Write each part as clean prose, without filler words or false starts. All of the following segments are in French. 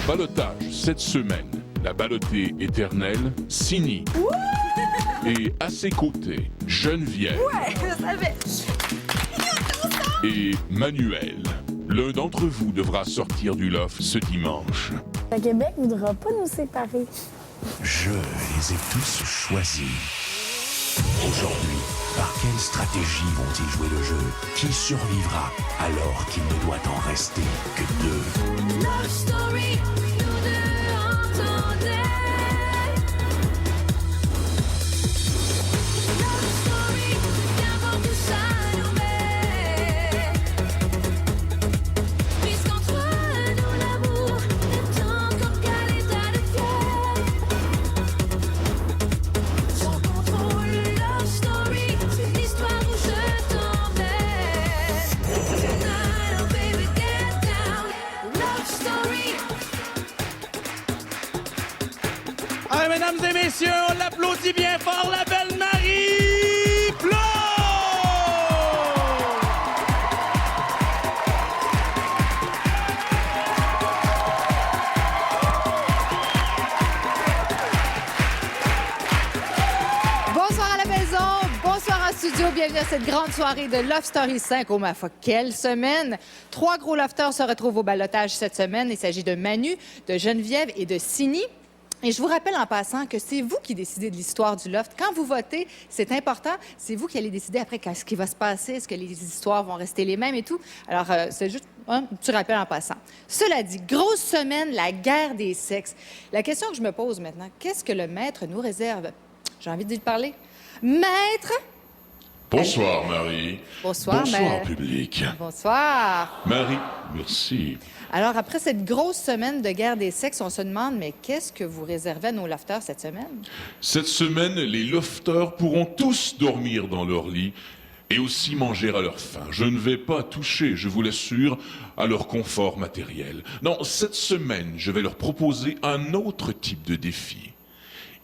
ballottage cette semaine, la ballottée éternelle, Sini. Et à ses côtés, Geneviève. Ouais, je savais. Et Manuel. L'un d'entre vous devra sortir du loft ce dimanche. Le Québec ne voudra pas nous séparer. Je les ai tous choisis. Aujourd'hui, par quelle stratégie vont-ils jouer le jeu? Qui survivra alors qu'il ne doit en rester que deux? Love story, nous deux entendez. Love story, qu'importe où ça nous met. Puisqu'entre nous l'amour est encore qu'à l'état de fièvre. Sans contrôle, love story, c'est l'histoire où je t'emmène. Tonight, oh baby, get down. Love story. Ah, mesdames et messieurs, on l'applaudit bien fort, la belle Marie Plot! Bonsoir à la maison, bonsoir en studio, bienvenue à cette grande soirée de Love Story 5. Oh ma foi, quelle semaine! 3 gros lofters se retrouvent au ballottage cette semaine. Il s'agit de Manu, de Geneviève et de Sini. Et je vous rappelle en passant que c'est vous qui décidez de l'histoire du loft. Quand vous votez, c'est important. C'est vous qui allez décider après ce qui va se passer, est-ce que les histoires vont rester les mêmes et tout. Alors, c'est juste un petit rappel en passant. Cela dit, grosse semaine, la guerre des sexes. La question que je me pose maintenant, qu'est-ce que le maître nous réserve? J'ai envie de lui parler. Maître! Bonsoir, Marie. Bonsoir, Bonsoir, maître. public. Bonsoir. Marie, merci. Alors, après cette grosse semaine de guerre des sexes, on se demande, mais qu'est-ce que vous réservez à nos lofters cette semaine? Cette semaine, les lofters pourront tous dormir dans leur lit et aussi manger à leur faim. Je ne vais pas toucher, je vous l'assure, à leur confort matériel. Non, cette semaine, je vais leur proposer un autre type de défi.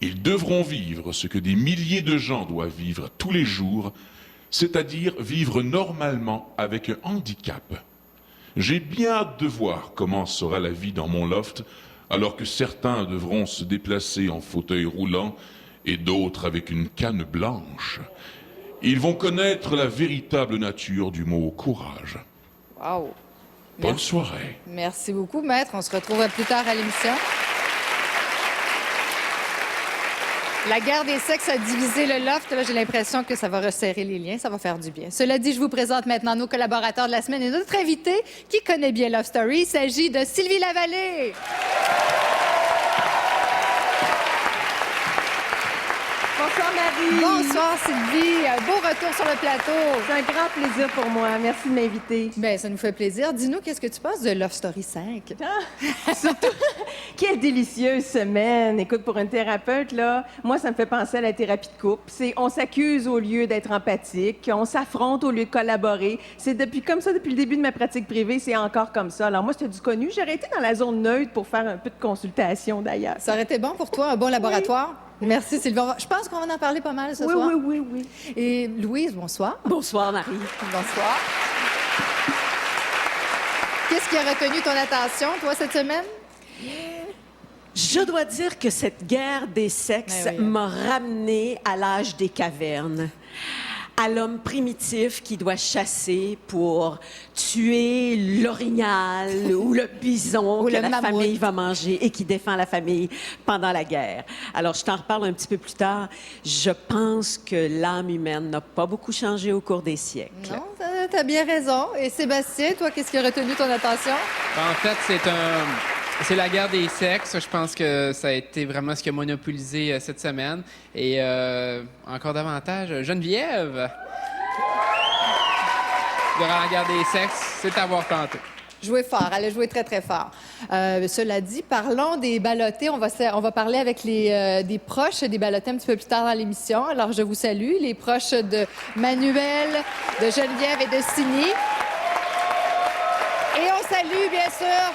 Ils devront vivre ce que des milliers de gens doivent vivre tous les jours, c'est-à-dire vivre normalement avec un handicap. J'ai bien hâte de voir comment sera la vie dans mon loft, alors que certains devront se déplacer en fauteuil roulant et d'autres avec une canne blanche. Ils vont connaître la véritable nature du mot courage. Wow. Bonne soirée. Merci beaucoup, maître. On se retrouve plus tard à l'émission. La guerre des sexes a divisé le loft. Là, j'ai l'impression que ça va resserrer les liens, ça va faire du bien. Cela dit, je vous présente maintenant nos collaborateurs de la semaine et notre invité qui connaît bien Love Story. Il s'agit de Sylvie Lavallée. Bonsoir, Marie. Bonsoir, Sylvie. Un beau retour sur le plateau. C'est un grand plaisir pour moi. Merci de m'inviter. Bien, ça nous fait plaisir. Dis-nous, qu'est-ce que tu penses de Love Story 5? Surtout, quelle délicieuse semaine. Écoute, pour une thérapeute, là, moi, ça me fait penser à la thérapie de couple. C'est on s'accuse au lieu d'être empathique, on s'affronte au lieu de collaborer. C'est comme ça depuis le début de ma pratique privée, c'est encore comme ça. Alors moi, c'était du connu. J'aurais été dans la zone neutre pour faire un peu de consultation, d'ailleurs. Ça aurait été bon pour toi, un bon laboratoire? Merci, Sylvie. Je pense qu'on va en parler pas mal ce soir. Oui. Et Louise, bonsoir. Bonsoir, Marie. Bonsoir. Qu'est-ce qui a retenu ton attention, toi, cette semaine? Je dois dire que cette guerre des sexes Ben oui. m'a ramenée à l'âge des cavernes, à l'homme primitif qui doit chasser pour tuer l'orignal ou le bison Ou que le la mammouth. famille va manger et qui défend la famille pendant la guerre. Alors, je t'en reparle un petit peu plus tard. Je pense que l'âme humaine n'a pas beaucoup changé au cours des siècles. Non, t'as bien raison. Et Sébastien, toi, qu'est-ce qui a retenu ton attention? En fait, c'est la guerre des sexes. Je pense que ça a été vraiment ce qui a monopolisé cette semaine. Et encore davantage, Geneviève. Durant la guerre des sexes, c'est à voir tantôt. Jouer fort, elle a joué très, très fort. Cela dit, parlons des ballottés. On va parler avec des proches des ballottés un petit peu plus tard dans l'émission. Alors, je vous salue, les proches de Manuel, de Geneviève et de Sini. Et on salue, bien sûr,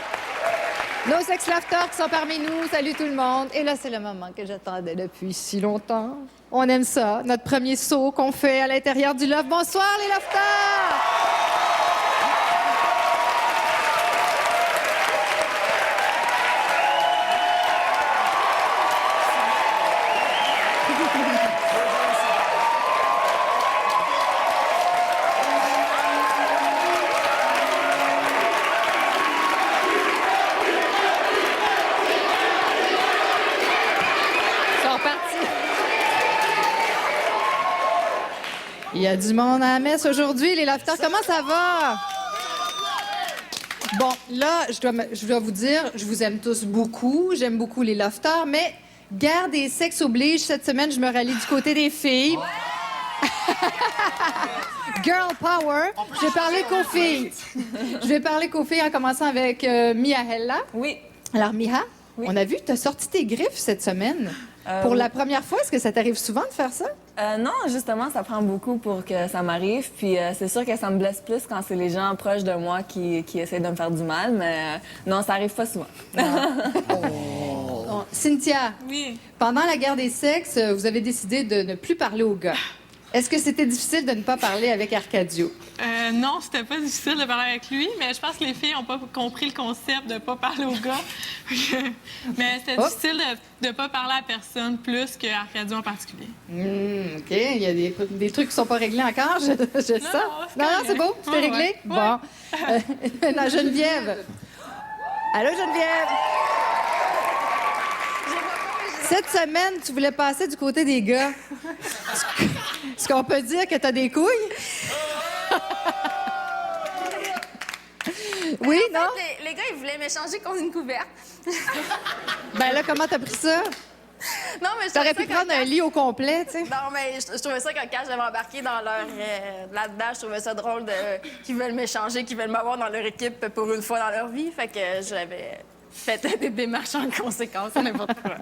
nos ex-lofters qui sont parmi nous. Salut tout le monde. Et là, c'est le moment que j'attendais depuis si longtemps. On aime ça, notre premier saut qu'on fait à l'intérieur du loft. Bonsoir, les lofters! Il y a du monde à la messe aujourd'hui. Les lofters, comment ça va? Bon, là, je dois vous dire, je vous aime tous beaucoup. J'aime beaucoup les lofters, mais guerre des sexes oblige. Cette semaine, je me rallie du côté des filles. Girl power. Je vais parler qu'aux filles. Je vais parler qu'aux filles en commençant avec Mihaela. Oui. Alors, Miha, Oui. on a vu que tu as sorti tes griffes cette semaine. Pour oui. la première fois, est-ce que ça t'arrive souvent de faire ça? Non, justement, ça prend beaucoup pour que ça m'arrive. Puis c'est sûr que ça me blesse plus quand c'est les gens proches de moi qui essaient de me faire du mal. Mais non, ça arrive pas souvent. Bon, Cynthia, Oui. pendant la guerre des sexes, vous avez décidé de ne plus parler aux gars. Est-ce que c'était difficile de ne pas parler avec Arcadio? Non, c'était pas difficile de parler avec lui, mais je pense que les filles n'ont pas compris le concept de pas parler aux gars. Mais c'était difficile de pas parler à personne plus qu'Arcadio en particulier. OK. Il y a des trucs qui sont pas réglés encore, je sens. Non, c'est beau, c'est Ouais, réglé? ouais. Bon. Maintenant, Geneviève. Allô, Geneviève? Cette semaine, tu voulais passer du côté des gars. Est-ce qu'on peut dire que t'as des couilles? Oui, non? Les gars, ils voulaient m'échanger contre une couverte. Ben là, comment t'as pris ça? Non, mais je T'aurais trouvais pu ça prendre un lit au complet, tu sais. Non, mais je trouvais ça quand j'avais embarqué dans leur... là-dedans, je trouvais ça drôle qu'ils veulent m'échanger, qu'ils veulent m'avoir dans leur équipe pour une fois dans leur vie. Fait que j'avais fait des démarches en conséquence, n'importe quoi.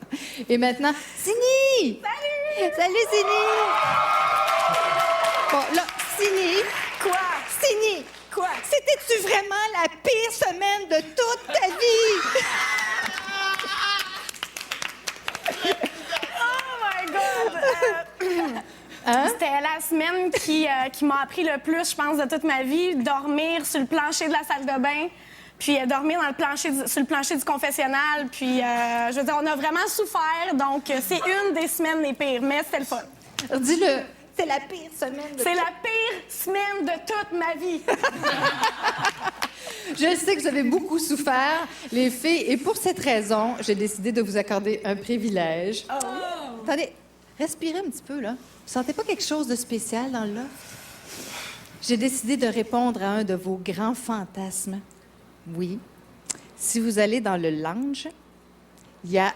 Et maintenant, Sini! Salut! Salut, Sini! Bon, là, Sini! Quoi? Sini! Quoi? C'était-tu vraiment la pire semaine de toute ta vie? Oh my God! Hein? C'était la semaine qui m'a appris le plus, je pense, de toute ma vie. Dormir sur le plancher de la salle de bain, puis dormir sur le plancher du confessionnal. Puis, je veux dire, on a vraiment souffert. Donc, c'est une des semaines les pires, mais c'était le fun. Dis-le. C'est la pire semaine de C'est la pire semaine de toute ma vie. Je sais que vous avez beaucoup souffert, les filles, et pour cette raison, j'ai décidé de vous accorder un privilège. Attendez, respirez un petit peu, là. Vous sentez pas quelque chose de spécial dans le loft? J'ai décidé de répondre à un de vos grands fantasmes. Oui. Si vous allez dans le lounge, il y a,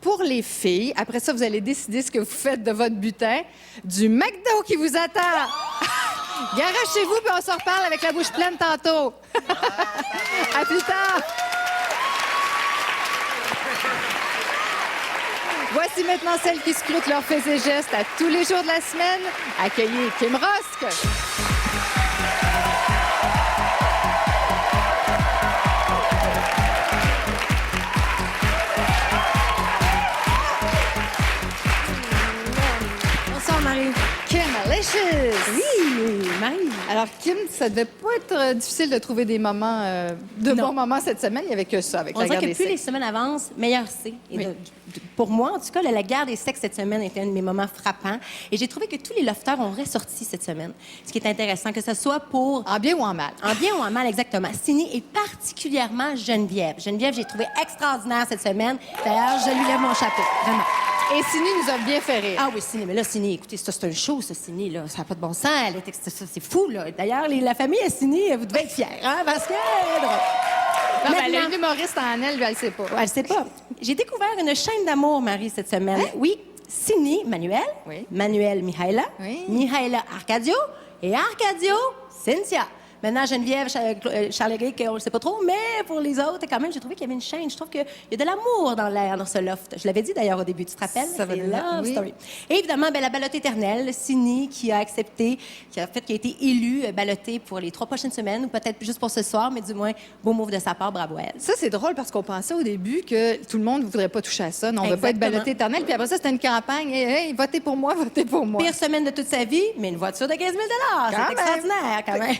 pour les filles, après ça, vous allez décider ce que vous faites de votre butin, du McDo qui vous attend. Garagez-vous, puis on s'en reparle avec la bouche pleine tantôt. À plus tard. Voici maintenant celles qui scrutent leurs faits et gestes à tous les jours de la semaine. Accueillez Kim Rosk. Bonsoir, Marie. Kim Alicious. Oui, Marie. Alors, Kim, ça devait pas être difficile de trouver des moments, bons moments cette semaine. Il n'y avait que ça avec On la dirait guerre que des plus les sexes. semaines avancent, meilleur c'est. Et Oui. pour moi, en tout cas, la guerre des sexes cette semaine était un de mes moments frappants. Et j'ai trouvé que tous les lofters ont ressorti cette semaine. Ce qui est intéressant, que ce soit pour... En bien ou en mal? En bien ou en mal, exactement. Sini et particulièrement Geneviève. Geneviève, j'ai trouvé extraordinaire cette semaine. D'ailleurs, je lui lève mon chapeau, vraiment. Et Sini nous a bien fait rire. Ah oui, Sini, mais là, Sini, écoutez, ça, c'est un show, ça, Sini, là. Ça n'a pas de bon sens. C'est fou, là. D'ailleurs, la famille à Sini, vous devez être fiers, hein, parce que... Non, mais elle a Maintenant- une humoriste en elle, lui, elle sait pas. Ouais, elle sait pas. J'ai découvert une chaîne d'amour, Marie, cette semaine. Oui, Sini, Manuel. Oui. Manuel, Mihaela. Oui. Mihaela, Arcadio. Et Arcadio, Cynthia. Maintenant, Geneviève, Charles-Éric, on ne le sait pas trop, mais pour les autres, quand même, j'ai trouvé qu'il y avait une chaîne. Je trouve qu'il y a de l'amour dans l'air, dans ce loft. Je l'avais dit d'ailleurs au début, tu te rappelles? Ça va C'est de là, Love oui. Story. Et évidemment, la ballotte éternelle, Sini, qui a accepté, qui a été élue ballottée pour les 3 prochaines semaines, ou peut-être juste pour ce soir, mais du moins, beau move de sa part, bravo à elle. Ça, c'est drôle parce qu'on pensait au début que tout le monde ne voudrait pas toucher à ça. Non, on ne veut pas être Exactement. ballotté éternel. Puis après ça, c'était une campagne. Hey, votez pour moi, votez pour moi. Pire semaine de toute sa vie, mais une voiture de 15 000 Quand C'est même. extraordinaire, quand même.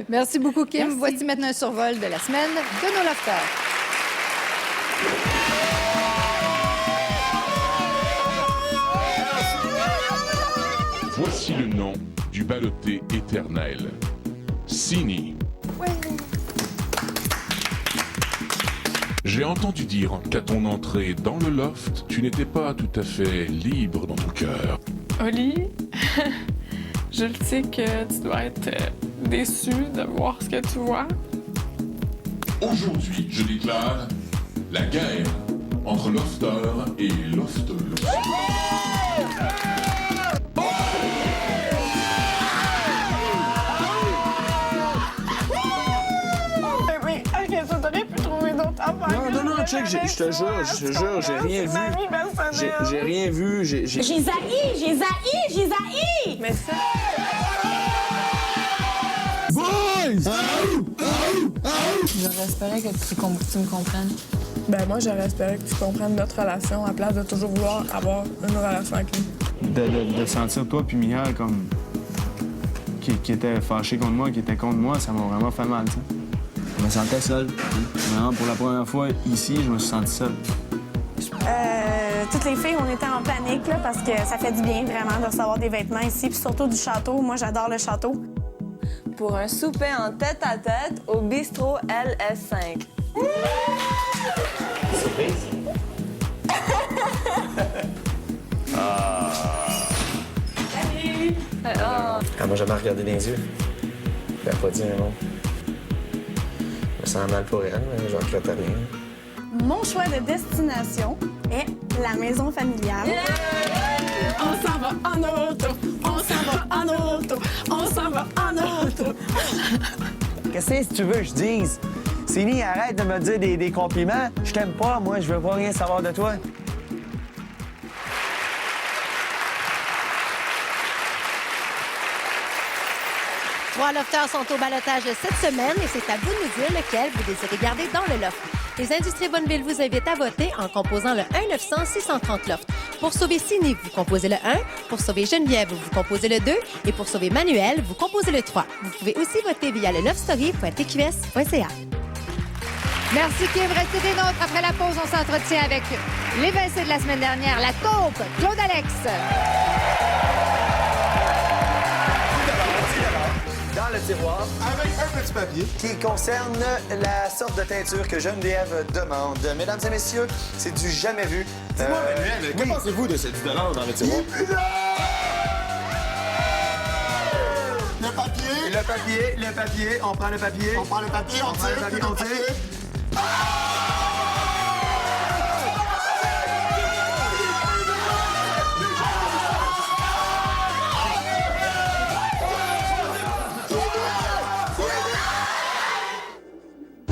Merci beaucoup, Kim. Merci. Voici maintenant un survol de la semaine de nos lofters. Voici le nom du ballotté éternel. Sini. J'ai entendu dire qu'à ton entrée dans le loft, tu n'étais pas tout à fait libre dans ton cœur. Oli, Je le sais que tu dois être déçu de voir ce que tu vois. Aujourd'hui, je déclare la guerre entre lofter et lofteuse. Mais, ok, ça t'aurais pu trouver d'autres affaires. Non, check, je te jure, j'ai rien vu. J'ai rien vu, j'ai... J'ai zaï! Mais ça... Boys! J'aurais espéré que tu me comprennes. Ben moi, j'aurais espéré que tu comprennes notre relation à place de toujours vouloir avoir une relation avec lui. De sentir toi puis Mia comme... qui était fâché contre moi, qui était contre moi, ça m'a vraiment fait mal, tu sais. Je me sentais seul. Vraiment, pour la première fois ici, je me suis senti seul. Toutes les filles, on était en panique là, parce que ça fait du bien vraiment de recevoir des vêtements ici, puis surtout du château. Moi, j'adore le château. Pour un souper en tête-à-tête au bistrot LS5. Surprise? Salut! Elle m'a jamais regardé dans les yeux. Elle a pas dit un mot. Je me sens mal pour elle, mais je regrette rien. Mon choix de destination est la maison familiale. On s'en va en auto, on s'en va en auto, on s'en va en auto. Qu'est-ce que tu veux que je dise? Sini, arrête de me dire des compliments. Je t'aime pas, moi, je veux pas rien savoir de toi. Trois lofters sont au ballottage cette semaine et c'est à vous de nous dire lequel vous désirez garder dans le loft. Les Industries Bonneville vous invitent à voter en composant le 1-900-630 loft. Pour sauver Sini, vous composez le 1. Pour sauver Geneviève, vous composez le 2. Et pour sauver Manuel, vous composez le 3. Vous pouvez aussi voter via le lovestory.tqs.ca. Merci, Kim. Restez des nôtres. Après la pause, on s'entretient avec l'évincé de la semaine dernière, la taupe, Claude Alex. Dans le tiroir, avec un petit papier qui concerne la sorte de teinture que Geneviève demande. Mesdames et messieurs, c'est du jamais vu. Dis-moi, Manuel, que pensez-vous de cette demande dans le tiroir? Le papier, on prend le papier. On prend le papier, on tire.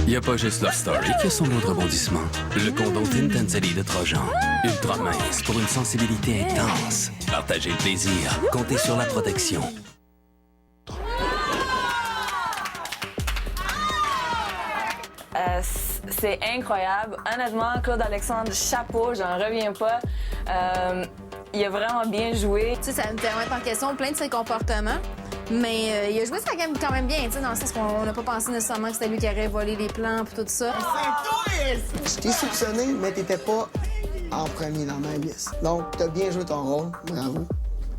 Il n'y a pas juste Love Story qui a son lot de rebondissement. Le condom Tintensely de Trojan. Ultra mince pour une sensibilité intense. Partagez le plaisir. Comptez sur la protection. C'est incroyable. Honnêtement, Claude Alexandre, chapeau, j'en reviens pas. Il a vraiment bien joué. Tu sais, ça me fait remettre en question plein de ses comportements. Mais il a joué sa game quand même bien, tu sais, dans le sens qu'on n'a pas pensé nécessairement que c'était lui qui aurait volé les plans et tout ça. Je t'ai soupçonné, mais t'étais pas en premier dans ma liste. Donc, t'as bien joué ton rôle. Bravo.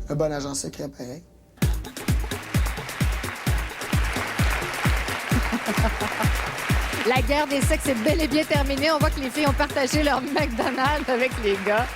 Un bon agent secret, pareil. La guerre des sexes est bel et bien terminée. On voit que les filles ont partagé leur McDonald's avec les gars.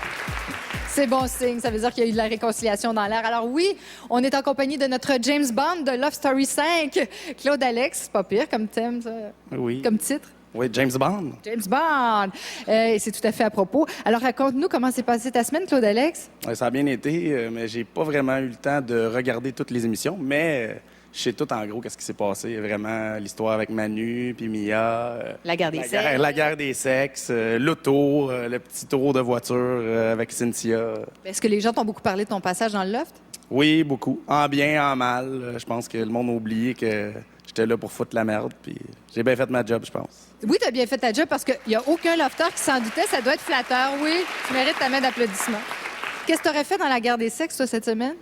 C'est bon signe, ça veut dire qu'il y a eu de la réconciliation dans l'air. Alors oui, on est en compagnie de notre James Bond de Love Story 5, Claude Alex. C'est pas pire comme thème, ça. Oui. Comme titre. Oui, James Bond. James Bond. Et c'est tout à fait à propos. Alors raconte-nous comment s'est passée ta semaine, Claude Alex. Ouais, ça a bien été, mais j'ai pas vraiment eu le temps de regarder toutes les émissions, mais je sais tout en gros qu'est-ce qui s'est passé. Vraiment l'histoire avec Manu puis Mia. La guerre des sexes. La guerre des sexes, l'auto, le petit tour de voiture avec Cynthia. Est-ce que les gens t'ont beaucoup parlé de ton passage dans le loft? Oui, beaucoup. En bien, en mal. Je pense que le monde a oublié que j'étais là pour foutre la merde, puis j'ai bien fait ma job, je pense. Oui, t'as bien fait ta job parce qu'il n'y a aucun lofter qui s'en doutait. Ça doit être flatteur. Oui, tu mérites ta main d'applaudissement. Qu'est-ce que t'aurais fait dans la guerre des sexes, toi, cette semaine?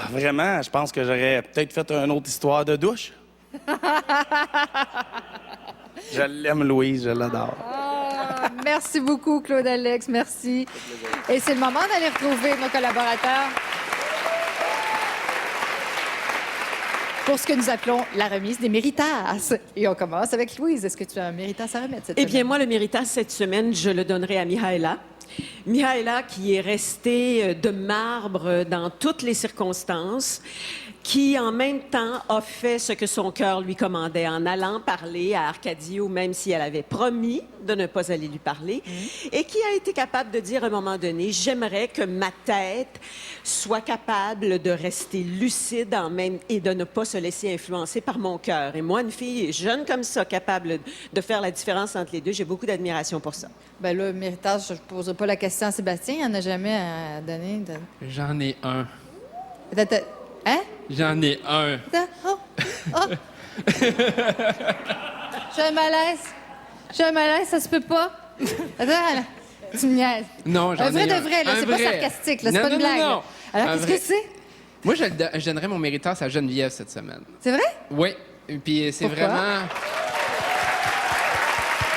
Vraiment, je pense que j'aurais peut-être fait une autre histoire de douche. Je l'aime, Louise, je l'adore. Merci beaucoup, Claude Alex. Merci. Et c'est le moment d'aller retrouver nos collaborateurs pour ce que nous appelons la remise des méritas. Et on commence avec Louise. Est-ce que tu as un méritas à remettre cette semaine? Eh bien, moi, le méritas cette semaine, je le donnerai à Mihaela Mihaela, qui est restée de marbre dans toutes les circonstances, qui en même temps a fait ce que son cœur lui commandait en allant parler à Arcadio, même si elle avait promis de ne pas aller lui parler, et qui a été capable de dire à un moment donné, j'aimerais que ma tête soit capable de rester lucide et de ne pas se laisser influencer par mon cœur. Et moi, une fille jeune comme ça, capable de faire la différence entre les deux, j'ai beaucoup d'admiration pour ça. Ben là, méritage, je ne poserai pas la question à Sébastien. Il n'en a jamais à donner. J'en ai un. Hein? J'en ai un. Oh! J'ai un malaise. J'ai un malaise, ça se peut pas. Attends, là. Tu me niaises. Non, j'en ai un. Un vrai de vrai, là. C'est pas sarcastique, là. C'est pas une blague. Non. Alors, Un qu'est-ce vrai. que c'est? Moi, je donnerais mon méritage à Geneviève cette semaine. C'est vrai? Oui. Puis c'est Pourquoi? vraiment...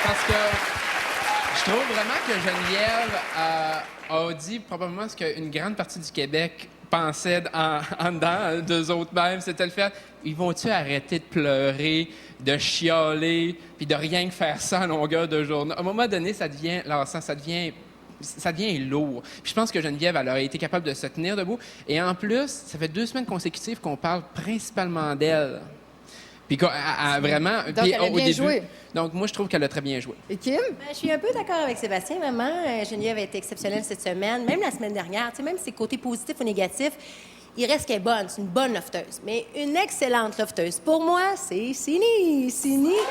Parce que je trouve vraiment que Geneviève a dit probablement ce qu'une grande partie du Québec pensait en dedans, d'eux autres mêmes, c'était le fait, ils vont-tu arrêter de pleurer, de chialer, puis de rien que faire ça à longueur de journée? À un moment donné, ça devient lassant, ça devient lourd. Puis je pense que Geneviève, elle aurait été capable de se tenir debout. Et en plus, ça fait 2 semaines consécutives qu'on parle principalement d'elle. Puis vraiment... Donc, puis elle a au bien début, joué. Donc, moi, je trouve qu'elle a très bien joué. Et Kim? Ben, je suis un peu d'accord avec Sébastien, vraiment. Geneviève a été exceptionnelle cette semaine, même la semaine dernière. Tu sais, même ses côtés positifs ou négatifs, il reste qu'elle est bonne. C'est une bonne lofteuse. Mais une excellente lofteuse, pour moi, c'est Sini. Sini, là,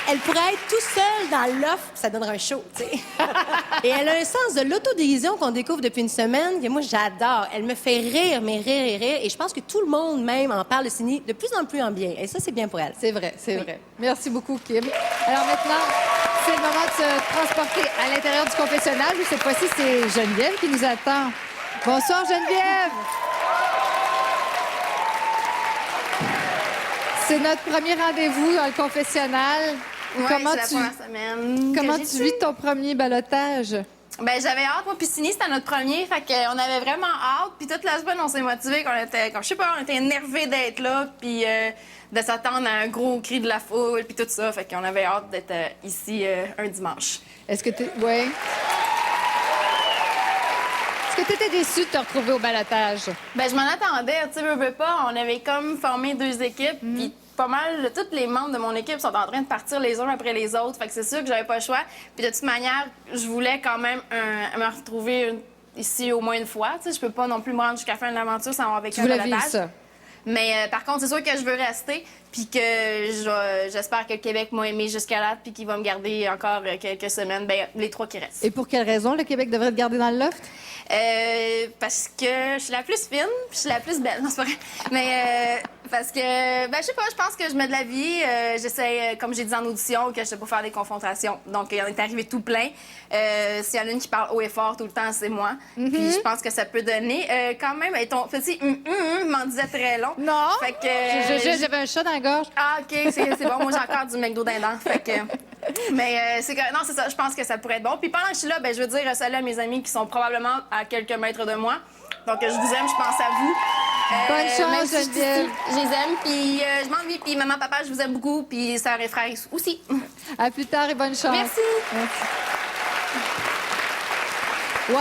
elle pourrait être tout seule dans le loft, puis ça donnerait un show, tu sais. Et elle a un sens de l'autodérision qu'on découvre depuis une semaine, que moi, j'adore. Elle me fait rire, mais rire. Et je pense que tout le monde, même, en parle de Sini de plus en plus en bien. Et ça, c'est bien pour elle. C'est vrai, c'est vrai. Merci beaucoup, Kim. Alors maintenant, c'est le moment de se transporter à l'intérieur du confessionnal. Cette fois-ci, c'est Geneviève qui nous attend. Bonsoir, Geneviève! C'est notre premier rendez-vous dans le confessionnal. Ouais, c'est la première semaine. Comment que tu j'ai vis ton premier balotage? Ben j'avais hâte, moi, puis Sini, c'était notre premier, fait qu'on avait vraiment hâte, puis toute la semaine, on s'est motivés, je sais pas, on était énervés d'être là, puis de s'attendre à un gros cri de la foule, puis tout ça, fait qu'on avait hâte d'être ici un dimanche. Est-ce que tu... Oui. Est-ce que tu étais déçue de te retrouver au balotage? Ben je m'en attendais, tu sais, veux pas, on avait comme formé 2 équipes, puis pas mal, tous les membres de mon équipe sont en train de partir les uns après les autres. Fait que c'est sûr que j'avais pas le choix. Puis de toute manière, je voulais quand même me retrouver ici au moins une fois. Tu sais, je peux pas non plus me rendre jusqu'à la fin de l'aventure sans avoir vécu un vivre balotage. ça. Mais par contre, c'est sûr que je veux rester, puis que j'espère que le Québec m'a aimé jusqu'à là, puis qu'il va me garder encore quelques semaines, ben les 3 qui restent. Et pour quelle raison le Québec devrait te garder dans le loft? Parce que je suis la plus fine, puis je suis la plus belle, non, c'est pas vrai. Mais parce que, ben je sais pas, je pense que je mets de la vie. J'essaie, comme j'ai dit en audition, que je sais pas faire des confrontations. Donc, il en est arrivé tout plein. S'il y en a une qui parle haut et fort tout le temps, c'est moi. Puis je pense que ça peut donner. Quand même, ton petit m'en disait très long. Non! Fait que... J'avais un chat dans la gorge. Ah, OK, c'est bon. Moi, j'ai encore du McDo dindon. Fait que... Mais c'est que... Non, c'est ça. Je pense que ça pourrait être bon. Puis pendant que je suis là, ben je veux dire salut à mes amis qui sont probablement à quelques mètres de moi. Donc, je vous aime, je pense à vous. Bonne chance, même si Geneviève. je les aime, puis je m'ennuie. Puis maman, papa, je vous aime beaucoup. Puis sœurs et frères aussi. À plus tard et bonne chance. Merci. Wow!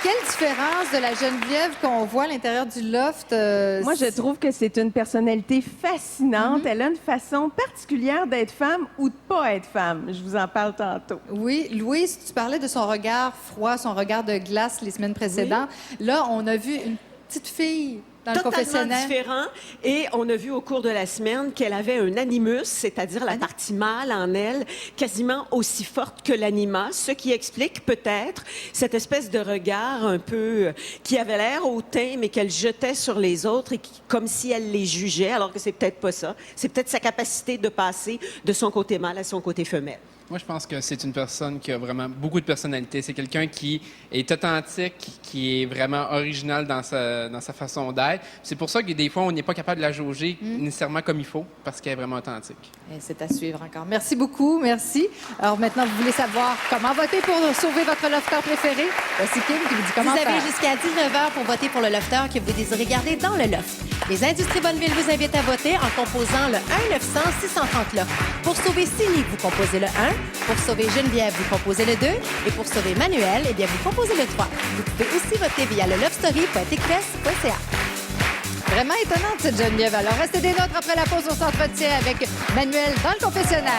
Quelle différence de la Geneviève qu'on voit à l'intérieur du loft. Moi, je trouve que c'est une personnalité fascinante. Elle a une façon particulière d'être femme ou de pas être femme. Je vous en parle tantôt. Oui, Louise, tu parlais de son regard froid, son regard de glace les semaines précédentes. Là, on a vu une petite fille dans le Totalement confessionnal. différent. Et on a vu au cours de la semaine qu'elle avait un animus, c'est-à-dire la partie mâle en elle, quasiment aussi forte que l'anima, ce qui explique peut-être cette espèce de regard un peu qui avait l'air hautain, mais qu'elle jetait sur les autres et comme si elle les jugeait, alors que c'est peut-être pas ça. C'est peut-être sa capacité de passer de son côté mâle à son côté femelle. Moi, je pense que c'est une personne qui a vraiment beaucoup de personnalité. C'est quelqu'un qui est authentique, qui est vraiment original dans sa façon d'être. C'est pour ça que des fois, on n'est pas capable de la jauger nécessairement comme il faut, parce qu'elle est vraiment authentique. Et c'est à suivre encore. Merci beaucoup, merci. Alors maintenant, vous voulez savoir comment voter pour sauver votre lofter préféré? Voici Kim qui vous dit comment Vous faire. avez jusqu'à 19h pour voter pour le lofter que vous désirez garder dans le loft. Les Industries Bonneville vous invitent à voter en composant le 1-900-630-LOFT. Pour sauver Cindy, vous composez le 1. Pour sauver Geneviève, vous composez le 2. Et pour sauver Manuel, eh bien, vous composez le 3. Vous pouvez aussi voter via le lovestory.écrisse.ca. Vraiment étonnante, cette Geneviève. Alors, restez des nôtres après la pause. On s'entretient avec Manuel dans le confessionnal.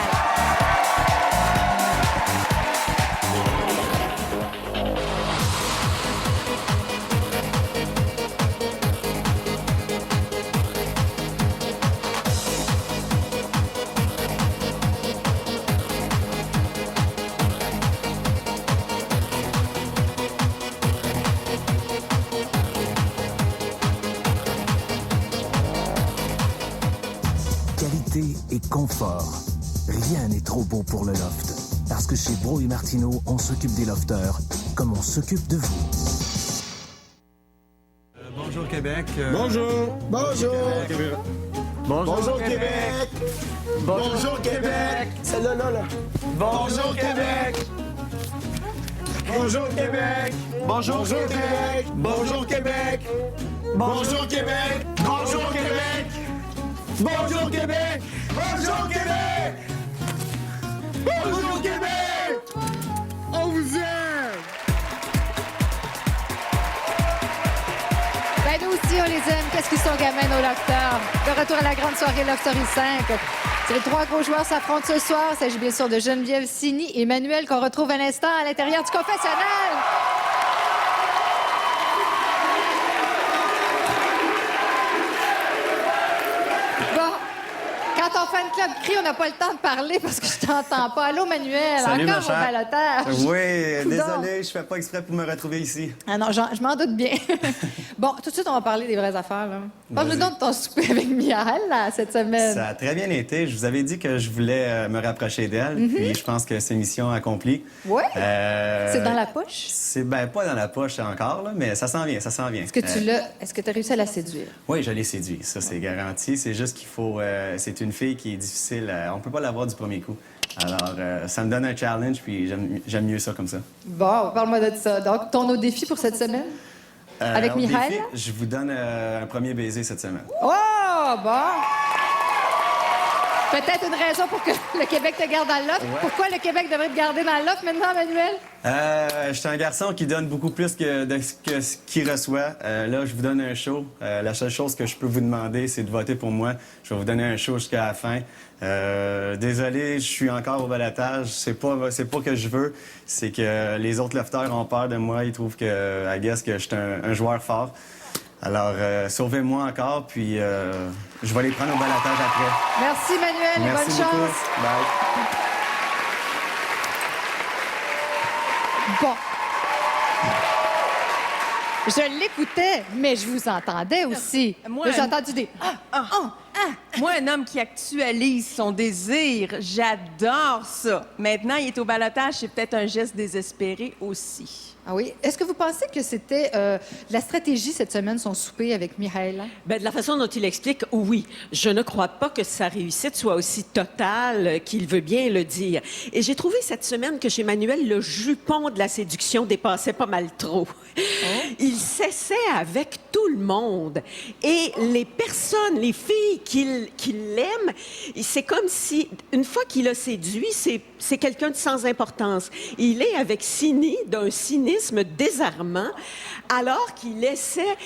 Qualité et confort. Rien n'est trop beau pour le loft. Parce que chez Bro et Martineau, on s'occupe des lofteurs comme on s'occupe de vous. Bonjour Québec. Bonjour. Bonjour. Bonjour Québec. Bonjour Québec. Celle-là, là. Bonjour Québec. Bonjour Québec. Bonjour Québec. Bonjour Québec. Bonjour Québec. Bonjour Québec. Bonjour Québec. Bonjour Québec. Bonjour Québec. On vous aime. Ben, nous aussi, on les aime. Qu'est-ce qu'ils sont gamins, nos locuteurs? De retour à la grande soirée Love Story 5. Les trois gros joueurs s'affrontent ce soir. Il s'agit bien sûr de Geneviève, Cindy et Manuel qu'on retrouve à l'instant à l'intérieur du confessionnal. Bon, quand ton fan club crie, on n'a pas le temps de parler parce que je t'entends pas. Allô, Manuel? Salut, encore ma au chère. balotage? Oui, désolé, je fais pas exprès pour me retrouver ici. Ah non, je m'en doute bien. Bon, tout de suite, on va parler des vraies affaires. Là. Parle-nous Vas-y. donc de ton souper avec Mihail là, cette semaine. Ça a très bien été. Je vous avais dit que je voulais me rapprocher d'elle, Mhm. puis je pense que c'est mission accomplie. Ouais. Euh, C'est dans la poche? C'est pas dans la poche encore, là, mais ça s'en vient, ça s'en vient. Est-ce que tu as réussi à la séduire? Oui, je l'ai séduit, ça c'est garanti. C'est juste qu'il faut... c'est une fille qui est difficile, on peut pas l'avoir du premier coup. Alors, ça me donne un challenge, puis j'aime mieux ça comme ça. Bon, parle-moi de ça. Donc, ton autre défi pour cette semaine? Avec alors, Mihail? défi, je vous donne un premier baiser cette semaine. Oh, bon! Peut-être une raison pour que le Québec te garde dans l'offre. Ouais. Pourquoi le Québec devrait te garder dans l'offre maintenant, Manuel? Je suis un garçon qui donne beaucoup plus que ce qu'il reçoit. Là, je vous donne un show. La seule chose que je peux vous demander, c'est de voter pour moi. Je vais vous donner un show jusqu'à la fin. Désolé, je suis encore au balotage. C'est pas que je veux. C'est que les autres lofteurs ont peur de moi. Ils trouvent que, I guess, que je suis un joueur fort. Alors, sauvez-moi encore, puis je vais les prendre au balotage après. Merci, Manuel, et Merci bonne beaucoup. chance. Bye. Bon. Je l'écoutais, mais je vous entendais aussi. Moi, J'ai entendu des... Moi, un homme qui actualise son désir, j'adore ça. Maintenant, il est au balotage, c'est peut-être un geste désespéré aussi. Ah oui? Est-ce que vous pensez que c'était la stratégie cette semaine, son souper avec Mihail? Ben, de la façon dont il explique, oui. Je ne crois pas que sa réussite soit aussi totale qu'il veut bien le dire. Et j'ai trouvé cette semaine que chez Manuel, le jupon de la séduction dépassait pas mal trop. Il s'essaie avec tout le monde. Et les personnes, les filles qui l'aiment, c'est comme si, une fois qu'il a séduit, c'est quelqu'un de sans importance. Il est avec Cindy d'un cynisme désarmant, alors qu'il essaie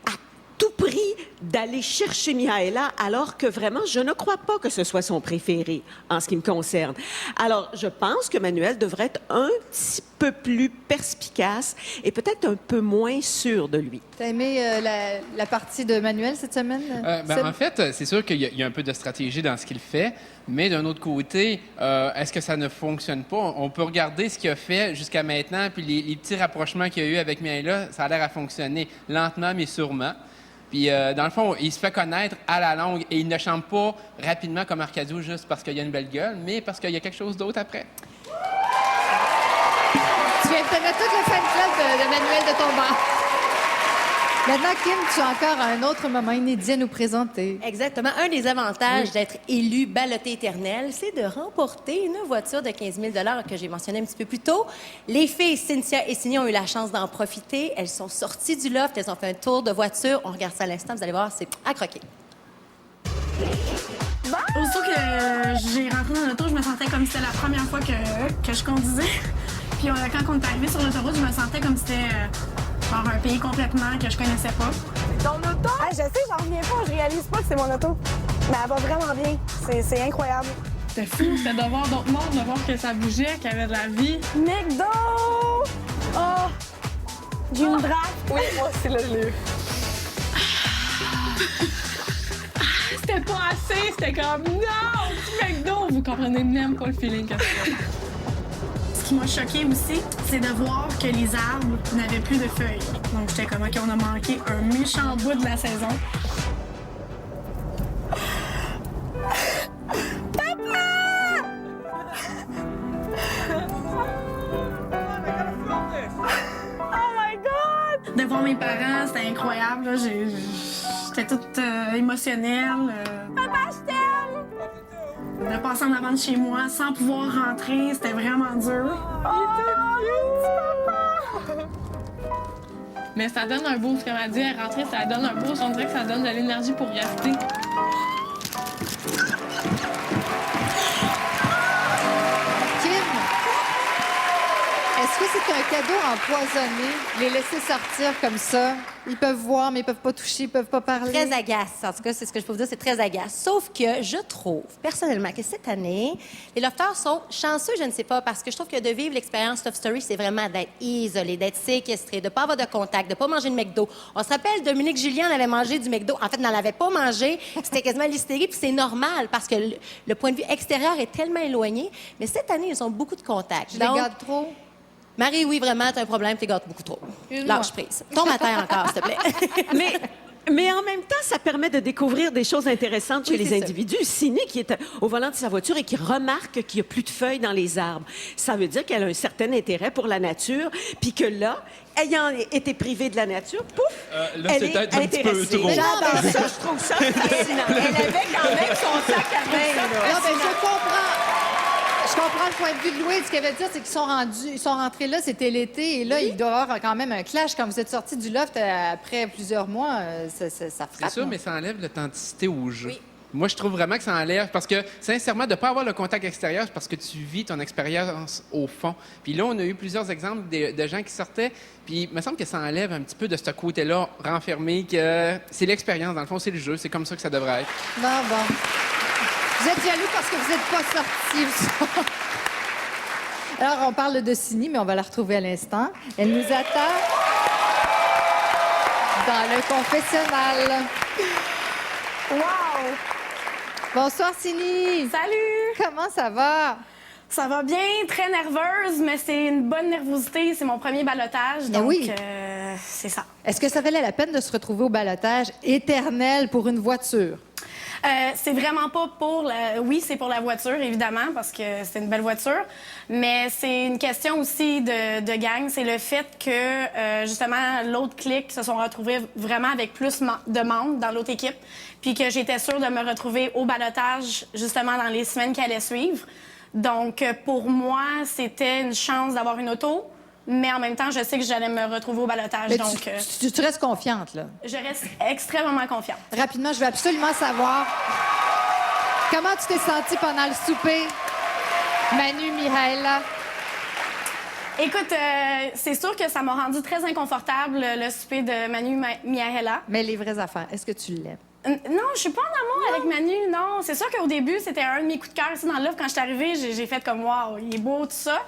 à tout prix d'aller chercher Mihaela, alors que vraiment, je ne crois pas que ce soit son préféré en ce qui me concerne. Alors, je pense que Manuel devrait être un petit peu plus perspicace et peut-être un peu moins sûr de lui. T'as aimé la partie de Manuel cette semaine? Seb? En fait, c'est sûr qu'il y a un peu de stratégie dans ce qu'il fait, mais d'un autre côté, est-ce que ça ne fonctionne pas? On peut regarder ce qu'il a fait jusqu'à maintenant, puis les petits rapprochements qu'il y a eu avec Mihaela, ça a l'air à fonctionner lentement, mais sûrement. Puis, dans le fond, il se fait connaître à la longue et il ne chante pas rapidement comme Arcadio juste parce qu'il a une belle gueule, mais parce qu'il y a quelque chose d'autre après. Tu viens de te mettre tout le fan club de Manuel de ton banc. Maintenant, Kim, tu as encore un autre moment inédit à nous présenter. Exactement. Un des avantages d'être élu ballotté éternel, c'est de remporter une voiture de 15 000 que j'ai mentionné un petit peu plus tôt. Les filles, Cynthia et Cindy, ont eu la chance d'en profiter. Elles sont sorties du loft, elles ont fait un tour de voiture. On regarde ça à l'instant, vous allez voir, c'est à croquer. Aussitôt que j'ai rentré dans l'auto, je me sentais comme si c'était la première fois que je conduisais. Puis quand on est arrivé sur l'autoroute, je me sentais comme si c'était genre un pays complètement que je connaissais pas. Ton auto? Ah, je sais, j'en reviens pas. Je réalise pas que c'est mon auto. Mais elle va vraiment bien. C'est incroyable. C'était fou, c'était de voir d'autres mondes, de voir que ça bougeait, qu'il y avait de la vie. McDo! Oh! J'ai une drape. Oui, moi aussi, là, je l'ai eu. C'était pas assez, c'était comme non, petit McDo! Vous comprenez même pas le feeling que c'est. Ce qui m'a choqué aussi, c'est de voir que les arbres n'avaient plus de feuilles. Donc j'étais comme, OK, on a manqué un méchant bout de la saison. Oh my God! De voir mes parents, c'était incroyable. Là. J'étais toute émotionnelle. Papa, je t'aime! De passer en avant de chez moi sans pouvoir rentrer, c'était vraiment dur. Mais ça donne un boost, comme elle dit, à rentrer, ça donne un boost. On dirait que ça donne de l'énergie pour rester. Kim, est-ce que c'est un cadeau empoisonné, les laisser sortir comme ça? Ils peuvent voir, mais ils peuvent pas toucher, ils peuvent pas parler. Très agace. En tout cas, c'est ce que je peux vous dire, c'est très agace. Sauf que je trouve, personnellement, que cette année, les lofters sont chanceux, je ne sais pas, parce que je trouve que de vivre l'expérience Loft Story, c'est vraiment d'être isolé, d'être séquestré, de pas avoir de contact, de pas manger de McDo. On se rappelle, Dominique Julien, elle avait mangé du McDo. En fait, elle n'en avait pas mangé. C'était quasiment l'hystérie, puis c'est normal, parce que le point de vue extérieur est tellement éloigné. Mais cette année, ils ont beaucoup de contacts. Je les garde trop? Marie, oui, vraiment, t'as un problème, t'es gâtes beaucoup trop. Lâche prise. Tombe à terre encore, s'il te plaît. Mais en même temps, ça permet de découvrir des choses intéressantes chez les individus. Cindy, qui est au volant de sa voiture et qui remarque qu'il n'y a plus de feuilles dans les arbres, ça veut dire qu'elle a un certain intérêt pour la nature, puis que là, ayant été privée de la nature, pouf, là, elle c'est est peut-être un petit peu intéressée. trop. J'adore ça, je trouve ça fascinant. Elle avait quand même son sac à main. Non, mais je comprends. Je comprends le point de vue de Louis. Ce qu'elle veut dire, c'est qu'ils sont rentrés là, c'était l'été, et là, il doit y avoir quand même un clash. Quand vous êtes sortis du loft après plusieurs mois, ça frappe. C'est sûr, mais ça enlève l'authenticité au jeu. Oui. Moi, je trouve vraiment que ça enlève, parce que, sincèrement, de ne pas avoir le contact extérieur, c'est parce que tu vis ton expérience au fond. Puis là, on a eu plusieurs exemples de gens qui sortaient, puis il me semble que ça enlève un petit peu de ce côté-là renfermé, que c'est l'expérience, dans le fond, c'est le jeu, c'est comme ça que ça devrait être. Bon. Vous êtes jaloux parce que vous n'êtes pas sortis. Alors, on parle de Cindy, mais on va la retrouver à l'instant. Elle nous attend dans le confessionnal. Wow! Bonsoir, Cindy. Salut! Comment ça va? Ça va bien, très nerveuse, mais c'est une bonne nervosité. C'est mon premier ballottage, Ben donc oui. c'est ça. Est-ce que ça valait la peine de se retrouver au ballottage éternel pour une voiture? C'est vraiment pas pour la... Oui, c'est pour la voiture, évidemment, parce que c'est une belle voiture, mais c'est une question aussi de gang. C'est le fait que, justement, l'autre clique se sont retrouvés vraiment avec plus de membres dans l'autre équipe, puis que j'étais sûre de me retrouver au ballottage, justement, dans les semaines qui allaient suivre. Donc, pour moi, c'était une chance d'avoir une auto, mais en même temps, je sais que j'allais me retrouver au ballottage. Mais donc, tu restes confiante, là? Je reste extrêmement confiante. Rapidement, je veux absolument savoir comment tu t'es sentie pendant le souper, Manu, Mihaela? Écoute, c'est sûr que ça m'a rendu très inconfortable, le souper de Manu Mihaela. Mais les vraies affaires, est-ce que tu l'aimes? Non, je suis pas en amour avec Manu, non. C'est sûr qu'au début, c'était un de mes coups de cœur ici dans l'offre. Quand je suis arrivée, j'ai fait comme « wow, il est beau, tout ça ».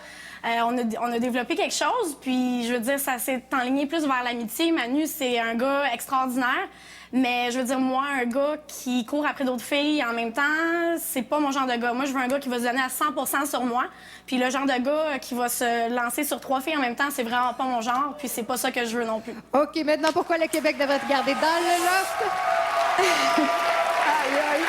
On a développé quelque chose, puis je veux dire, ça s'est enligné plus vers l'amitié. Manu, c'est un gars extraordinaire, mais je veux dire, moi, un gars qui court après d'autres filles en même temps, c'est pas mon genre de gars. Moi, je veux un gars qui va se donner à 100% sur moi, puis le genre de gars qui va se lancer sur 3 filles en même temps, c'est vraiment pas mon genre, puis c'est pas ça que je veux non plus. OK, maintenant, pourquoi le Québec devrait te garder dans le loft? Aïe, aïe.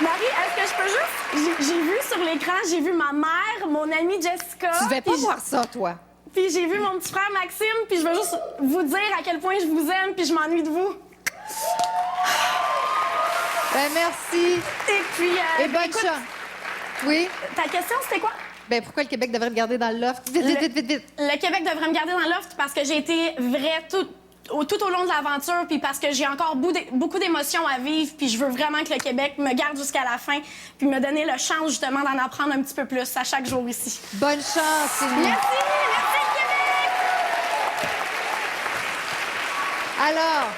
Marie, est-ce que je peux juste... J'ai vu sur l'écran, j'ai vu ma mère, mon amie Jessica. Tu devais pas voir ça, toi. Puis j'ai vu mon petit frère Maxime, puis je veux juste vous dire à quel point je vous aime, puis je m'ennuie de vous. Ben merci. Et puis... Et bonne chance. Oui? Ta question, c'était quoi? Ben pourquoi le Québec devrait me garder dans le loft? Vite, vite, vite, vite, vite. Le Québec devrait me garder dans le loft parce que j'ai été vraie tout au long de l'aventure, puis parce que j'ai encore beaucoup d'émotions à vivre, puis je veux vraiment que le Québec me garde jusqu'à la fin, puis me donner le chance justement d'en apprendre un petit peu plus à chaque jour ici. Bonne chance, Sylvie. Merci, merci Québec! Alors,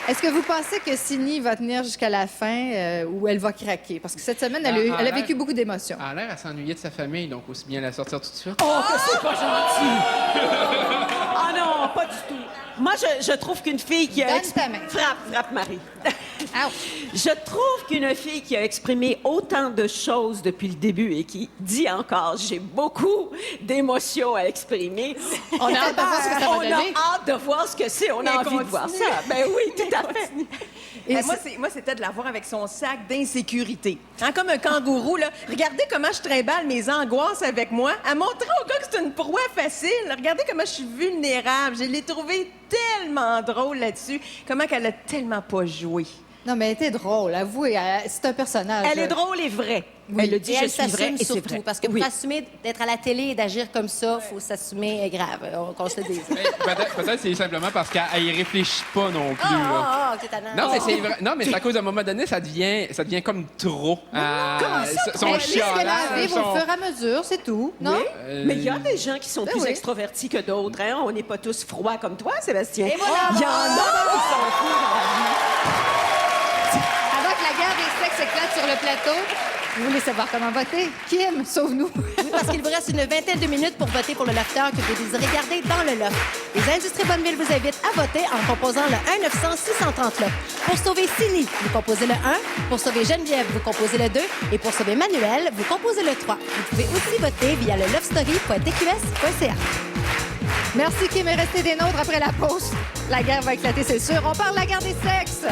est-ce que vous pensez que Sini va tenir jusqu'à la fin ou elle va craquer? Parce que cette semaine, elle a vécu beaucoup d'émotions. Elle a l'air à s'ennuyer de sa famille, donc aussi bien la sortir tout de suite. Oh, que c'est pas gentil! Ah non, pas du tout. Moi, je trouve qu'une fille qui a... Donne ta main. Frappe, Marie. Je trouve qu'une fille qui a exprimé autant de choses depuis le début et qui dit encore « j'ai beaucoup d'émotions à exprimer », On a hâte de voir ce que ça va donner. On a hâte de voir ce que c'est. On a envie de voir ça. Ben oui, tout à fait. Et moi, c'était de la voir avec son sac d'insécurité. Hein, comme un kangourou, là. Regardez comment je trimballe mes angoisses avec moi. À montrer au gars que c'est une proie facile. Regardez comment je suis vulnérable. Je l'ai trouvé tellement drôle là-dessus. Comment qu'elle a tellement pas joué. Non, mais elle était drôle, avouez. C'est un personnage. Elle est drôle et vraie. Elle le dit, Et je elle suis vraie s'assume et c'est surtout, vrai. parce que Oui. pour assumer d'être à la télé et d'agir comme ça, il faut s'assumer grave, qu'on se le dise. Peut-être c'est simplement parce qu'elle y réfléchit pas non plus. là. OK, tannant. Non, mais c'est vrai. Non, mais c'est à cause d'un moment donné, ça devient comme trop. Son Elle lit ce qu'elle a à chialage, vivre son- au fur et à mesure, c'est tout, non? Mais il y a des gens qui sont Ben plus oui. extrovertis que d'autres. Hein? On n'est pas tous froids comme toi, Sébastien. Et voilà. Il y en a qui sont fous dans la vie. Avant que la guerre des sexes éclate sur le plateau, vous voulez savoir comment voter? Kim, sauve-nous. Oui, parce qu'il vous reste une vingtaine de minutes pour voter pour le lofter que vous désirez garder dans le loft. Les Industries Bonneville vous invitent à voter en composant le 1-900-630 loft. Pour sauver Sini, vous composez le 1. Pour sauver Geneviève, vous composez le 2. Et pour sauver Manuel, vous composez le 3. Vous pouvez aussi voter via le lovestory.tqs.ca. Merci, Kim, est resté des nôtres après la pause. La guerre va éclater, c'est sûr. On parle de la guerre des sexes.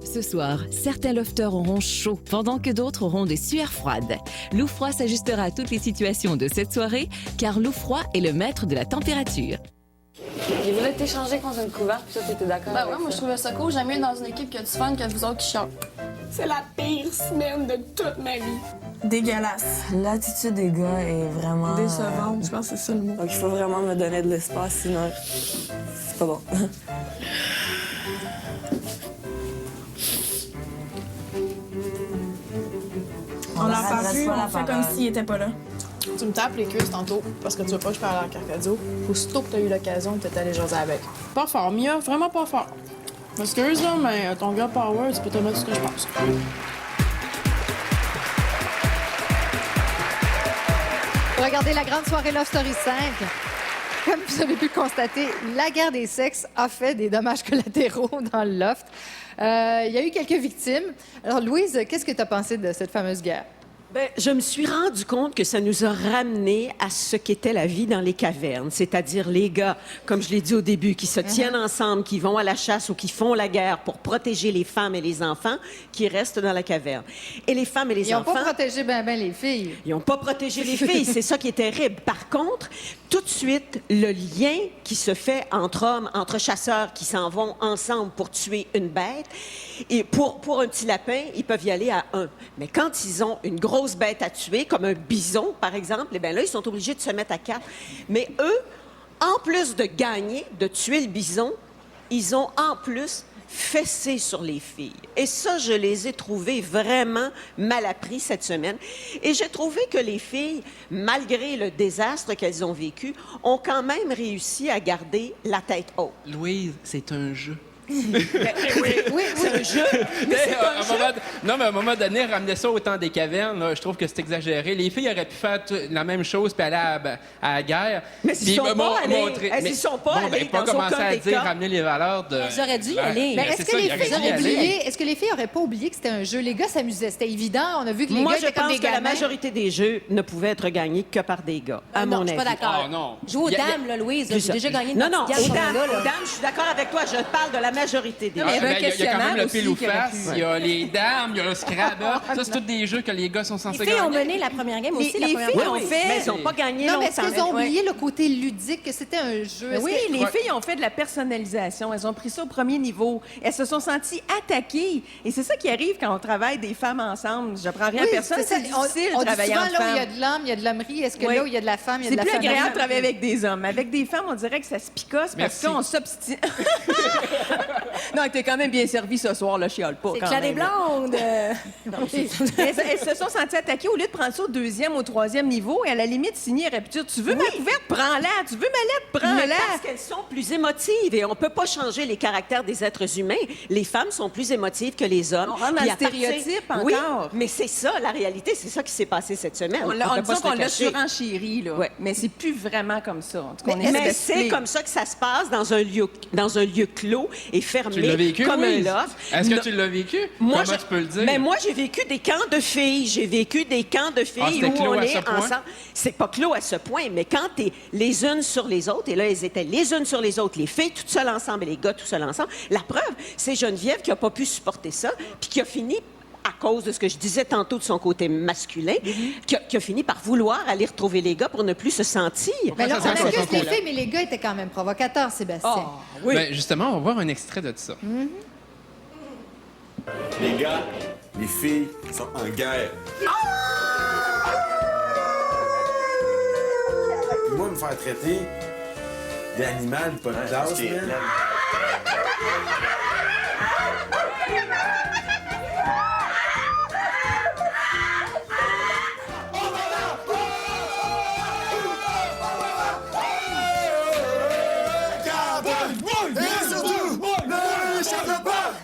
Ce soir, certains lofters auront chaud, pendant que d'autres auront des sueurs froides. L'eau froid s'ajustera à toutes les situations de cette soirée, car l'eau froid est le maître de la température. Il voulait t'échanger contre une couverte, puis toi, t'étais d'accord Ben avec ouais, moi je trouvais ça cool. J'aime mieux dans une équipe que du fun que vous autres qui chantent. C'est la pire semaine de toute ma vie. Dégueulasse. L'attitude des gars est vraiment... Décevante, je pense que c'est ça le mot. Donc, il faut vraiment me donner de l'espace, sinon c'est pas bon. On l'a pas adresse vu, pas la on fait parole. comme s'il était pas là. Tu me tapes les cuisses tantôt parce que tu veux pas que je parle à Carcadio. Aussitôt que t'as eu l'occasion, t'es allé jaser avec. Pas fort, Mia, vraiment pas fort. Excuse, là, mais ton gars Power, tu peux te mettre ce que je pense. Regardez la grande soirée Love Story 5. Comme vous avez pu le constater, la guerre des sexes a fait des dommages collatéraux dans le loft. Il y a eu quelques victimes. Alors, Louise, qu'est-ce que tu as pensé de cette fameuse guerre? Ben, je me suis rendu compte que ça nous a ramené à ce qu'était la vie dans les cavernes, c'est-à-dire les gars, comme je l'ai dit au début, qui se tiennent ensemble, qui vont à la chasse ou qui font la guerre pour protéger les femmes et les enfants qui restent dans la caverne. Et les femmes et les Ils n'ont enfants... pas protégé ben les filles. Ils n'ont pas protégé les filles, c'est ça qui est terrible. Par contre, tout de suite, le lien qui se fait entre hommes, entre chasseurs qui s'en vont ensemble pour tuer une bête, et pour un petit lapin, ils peuvent y aller à un. Mais quand ils ont une grosse bête à tuer, comme un bison, par exemple, eh bien là, ils sont obligés de se mettre à 4. Mais eux, en plus de gagner, de tuer le bison, ils ont en plus fessé sur les filles. Et ça, je les ai trouvés vraiment mal appris cette semaine. Et j'ai trouvé que les filles, malgré le désastre qu'elles ont vécu, ont quand même réussi à garder la tête haute. Louise, c'est un jeu. Oui, c'est un jeu. Non, mais à un moment donné, ramener ça au temps des cavernes, là, je trouve que c'est exagéré. Les filles auraient pu faire la même chose puis aller à la guerre. Mais s'ils sont pas allés, mais sont pas allés pas dans commencer aucun à des dire cas. ramener les valeurs de... Ils auraient dû y aller. Mais est-ce que les filles auraient auraient dû y aller. oublié? Est-ce que les filles auraient pas oublié que c'était un jeu? Les gars s'amusaient, c'était évident. On a vu que les Moi, gars je étaient comme pense des que la gamins. majorité des jeux ne pouvaient être gagnés que par des gars, à mon avis. Je suis pas d'accord. Oh, non. Joue aux Y a- dames, là, Louise. J'ai déjà gagné une Non, non, partie de aux gamme, dames, là. je suis d'accord avec toi. Je parle de la majorité des Non, mais jeux. il y avait un Il y a quand même questionnaire le aussi pile ou qui aurait face, pu- il y a les dames, il y a le Scrabble. Ça, c'est tous des jeux que les gars sont censés Les filles ont gagner. mené la première game aussi. Les la première filles fois. ont fait... Mais ils n'ont pas gagné Non, mais longtemps. est-ce qu'ils ont oublié le côté ludique, que c'était un jeu? Est-ce Oui, que- les filles ont fait de la personnalisation. Elles ont pris ça au premier niveau. Elles se sont senties attaquées. Et c'est ça qui arrive quand on travaille des femmes ensemble. Je prends rien à Oui, personne. c'est ça. C'est difficile On de dit travailler souvent, entre là où il y a femmes. de l'homme, il y a de l'hommerie. Est-ce que Oui. là où il y a de la femme, il y a C'est de la plus famille? agréable de travailler avec des hommes. Avec des femmes, on dirait que ça se picosse parce Merci. qu'on s'obstine. Non, t'es quand même bien servi ce soir, là, chiale pas. C'est quand Claire des même, là. Blondes. Elles se sont senties attaquées au lieu de prendre ça au deuxième, au troisième niveau. Et à la limite, signer aurait pu dire tu veux ma couverte, prends-la. Tu veux ma lettre, Mais prends-la. parce qu'elles sont plus émotives et on peut pas changer les caractères des êtres humains. Les femmes sont plus émotives que les hommes. On rentre dans Puis le à partir- stéréotype Oui, encore. mais c'est ça, la réalité, c'est ça qui s'est passé cette semaine. On peut pas disons se qu'on le l'a cacher. surenchéri, là. Ouais. Mais c'est plus vraiment comme ça. En tout cas, on essaie Mais d'expliquer. c'est comme ça que ça se passe dans un lieu clos et fermé Tu l'as vécu, comme Louise? un loft. Est-ce que Non. tu l'as vécu? Moi, Comment tu peux le dire? Mais moi, j'ai vécu des camps de filles. J'ai vécu des camps de filles c'était où clos on à est ce point? ensemble. C'est pas clos à ce point, mais quand t'es les unes sur les autres, et là, elles étaient les unes sur les autres, les filles toutes seules ensemble et les gars tout seuls ensemble. La preuve, c'est Geneviève qui a pas pu supporter ça, puis qui a fini à cause de ce que je disais tantôt de son côté masculin, qui a fini par vouloir aller retrouver les gars pour ne plus se sentir. Mais là, ça on se passe accuse les encore? filles, mais les gars étaient quand même provocateurs, Sébastien. Oui. Ben, justement, on va voir un extrait de ça. Les gars, les filles sont en guerre. Moi, me faire traiter d'animal, pas de classe, man. Et surtout, ne l'échappe pas!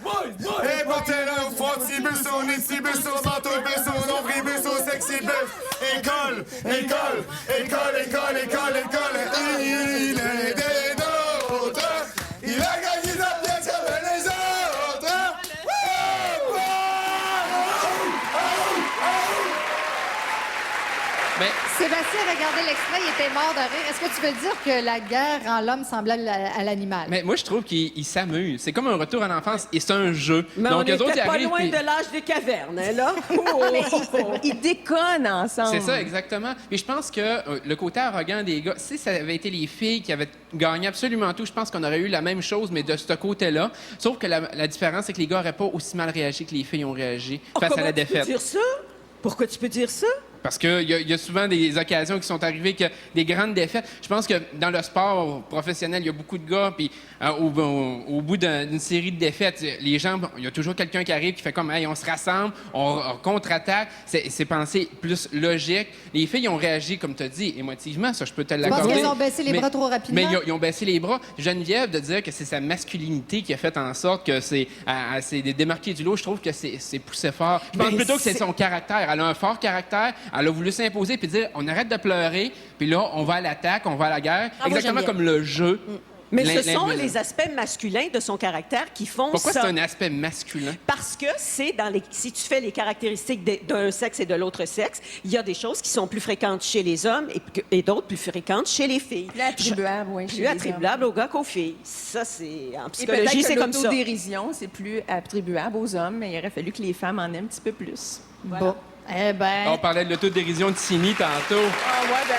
Et portez-le au front, petit bus au nez, petit bus au manteau, bus au nombril, bus au sexy bus. École, école, école, école, école, école. Il est des nôtres. Il a gagné sa pièce comme les autres. Mais Sébastien, regardez l'extrait, il était mort de rire. Est-ce que tu veux dire que la guerre rend l'homme semblable à l'animal? Mais moi, je trouve qu'ils s'amusent. C'est comme un retour à l'enfance et c'est un jeu. Mais Donc, on eux autres, n'était ils pas arrivent, loin puis- de l'âge des cavernes, hein, là. Mais ils déconnent ensemble. C'est ça, exactement. Puis je pense que le côté arrogant des gars, si ça avait été les filles qui avaient gagné absolument tout, je pense qu'on aurait eu la même chose, mais de ce côté-là. Sauf que la différence, c'est que les gars n'auraient pas aussi mal réagi que les filles ont réagi face à Comment la tu peux défaite. dire ça? Pourquoi tu peux dire ça? Parce qu'il y a souvent des occasions qui sont arrivées, que des grandes défaites. Je pense que dans le sport professionnel, il y a beaucoup de gars, puis au bout d'une série de défaites, les gens, il y a toujours quelqu'un qui arrive qui fait comme « Hey, on se rassemble, on contre-attaque ». C'est pensé plus logique. Les filles ont réagi, comme tu as dit, émotivement, ça, je peux te Tu l'accorder. penses qu'elles ont baissé les bras trop rapidement? Mais ils ont baissé les bras. Geneviève, de dire que c'est sa masculinité qui a fait en sorte que c'est démarqué du lot, je trouve que c'est poussé fort. Je pense Mais plutôt que c'est c'est- son caractère. Elle a un fort caractère. Elle a voulu s'imposer puis dire on arrête de pleurer, puis là, on va à l'attaque, on va à la guerre. Bravo, Exactement Geneviève. comme le jeu. Mais ce sont l'imposait. les aspects masculins de son caractère qui font Pourquoi ça. c'est un aspect masculin? Parce que c'est dans les... Si tu fais les caractéristiques d'un sexe et de l'autre sexe, il y a des choses qui sont plus fréquentes chez les hommes et d'autres plus fréquentes chez les filles. Plus attribuable, oui. chez Plus les attribuable aux gars qu'aux filles. Ça, c'est... En Et psychologie, peut-être c'est que comme ça. l'autodérision, c'est plus attribuable aux hommes, mais il aurait fallu que les femmes en aient un petit peu plus. Voilà. Bon. Eh ben... On parlait de l'autodérision de Sini tantôt. Ah ouais, ben...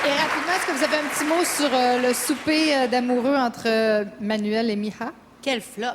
Et rapidement, est-ce que vous avez un petit mot sur le souper d'amoureux entre Manuel et Miha? Quel flop.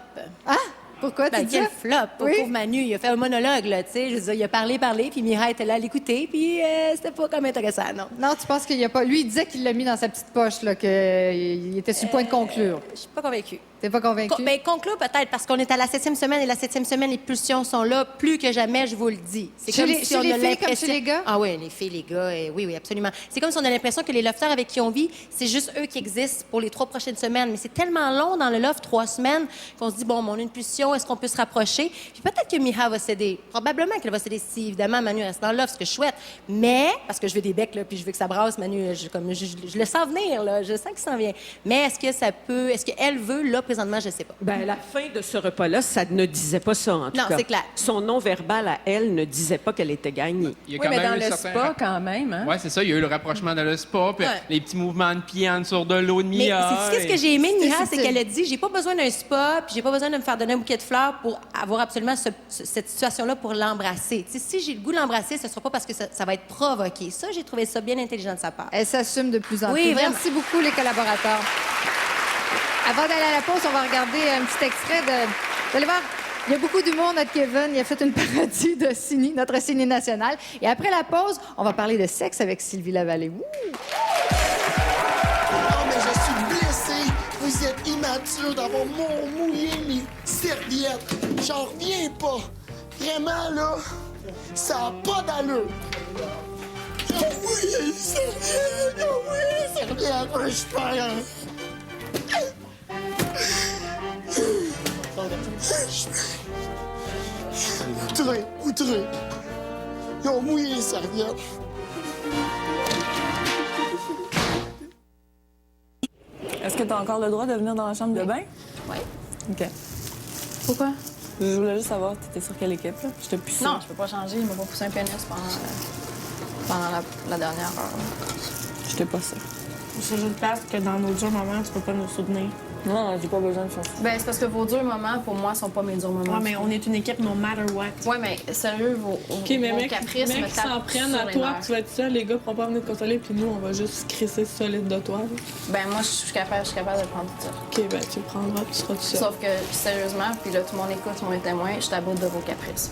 Ah! Pourquoi tu Ben, dis quel ça? flop. Oui. Pauvre Manu, il a fait un monologue, là, tu sais. Je veux dire, il a parlé, puis Mira était là à l'écouter, puis c'était pas comme intéressant, non. Non, tu penses qu'il y a pas... Lui, il disait qu'il l'a mis dans sa petite poche, là, qu'il était sur le point de conclure. Je suis pas convaincue. T'es pas convaincue? Ben, conclure peut-être, parce qu'on est à la 7e semaine et la 7e semaine, les pulsions sont là plus que jamais, je vous le dis. C'est Chez comme les- si chez on les a filles comme l'impression... chez les gars? Ah oui, les filles, les gars, oui, oui, absolument. C'est comme si on a l'impression que les lofters avec qui on vit, c'est juste eux qui existent pour les 3 prochaines semaines. Mais c'est tellement long dans le loft, 3 semaines, qu'on se dit, bon, on a une pulsion, est-ce qu'on peut se rapprocher? Puis peut-être que Miha va céder. Probablement qu'elle va céder si, évidemment, Manu reste dans le loft, ce que je souhaite. Mais, parce que je veux des becs, là, puis je veux que ça brasse, Manu, je le sens venir, là, je sens qu'il s'en vient. Mais est-ce que ça peut, est-ce qu'elle veut, là, présentement, je sais pas. Ben, la fin de ce repas-là, ça ne disait pas ça, en tout Non, cas. c'est clair. Son non-verbal à elle ne disait pas qu'elle était gagnée. Il y a Oui, quand mais même dans eu le certains spa, quand même, hein? Oui, c'est ça. Il y a eu le rapprochement dans le spa, puis Ouais. les petits mouvements de pieds en dessous de l'eau de Mais Mia. c'est ce que j'ai aimé de C'était Miha, c'est subtil. qu'elle a dit j'ai pas besoin d'un spa, puis j'ai pas besoin de me faire donner un bouquet de fleurs pour avoir absolument cette situation-là pour l'embrasser. Tu sais, si j'ai le goût de l'embrasser, ce sera pas parce que ça va être provoqué. Ça, j'ai trouvé ça bien intelligent de sa part. Elle s'assume de plus en Oui, plus. vraiment. Merci beaucoup, les collaborateurs. Avant d'aller à la pause, on va regarder un petit extrait de... Vous allez voir, il y a beaucoup d'humour, notre Kevin. Il a fait une parodie de Ciné, notre ciné national. Et après la pause, on va parler de sexe avec Sylvie Lavallée. Ouh! Oh, mais je suis blessé. Vous êtes immature d'avoir mouillé mes serviettes. J'en reviens pas. Vraiment, là, ça n'a pas d'allure. J'ai mouillé les serviettes. J'ai mouillé les serviettes. Je suis pas... Outré. Ils ont mouillé les serviettes. Est-ce que tu as encore le droit de venir dans la chambre de bain? Oui. OK. Pourquoi? Je voulais juste savoir, tu étais sur quelle équipe, là? Je te poussé. Non, je peux pas changer. Il m'a pas poussé un pénis pendant la dernière heure. Je t'ai pas sûr. C'est juste parce que dans nos durs moments, tu peux pas nous soutenir. Non, j'ai pas besoin de faire ça. Ben, c'est parce que vos durs moments, pour moi, sont pas mes durs moments. Ouais, mais on est une équipe no matter what. Ouais, mais sérieux, vos caprices me Mec, s'en tapent prennent sur à les toi, nerfs. tu vas être seul, les gars pourront pas venir te consoler, puis nous, on va juste crisser solide de toi. Là. Ben, moi, je suis capable de le prendre tout seul. OK, ben tu le prendras, tu seras tout seul. Sauf que, sérieusement, puis là, tout le monde écoute, tout le monde est témoin, je suis à bout de vos caprices.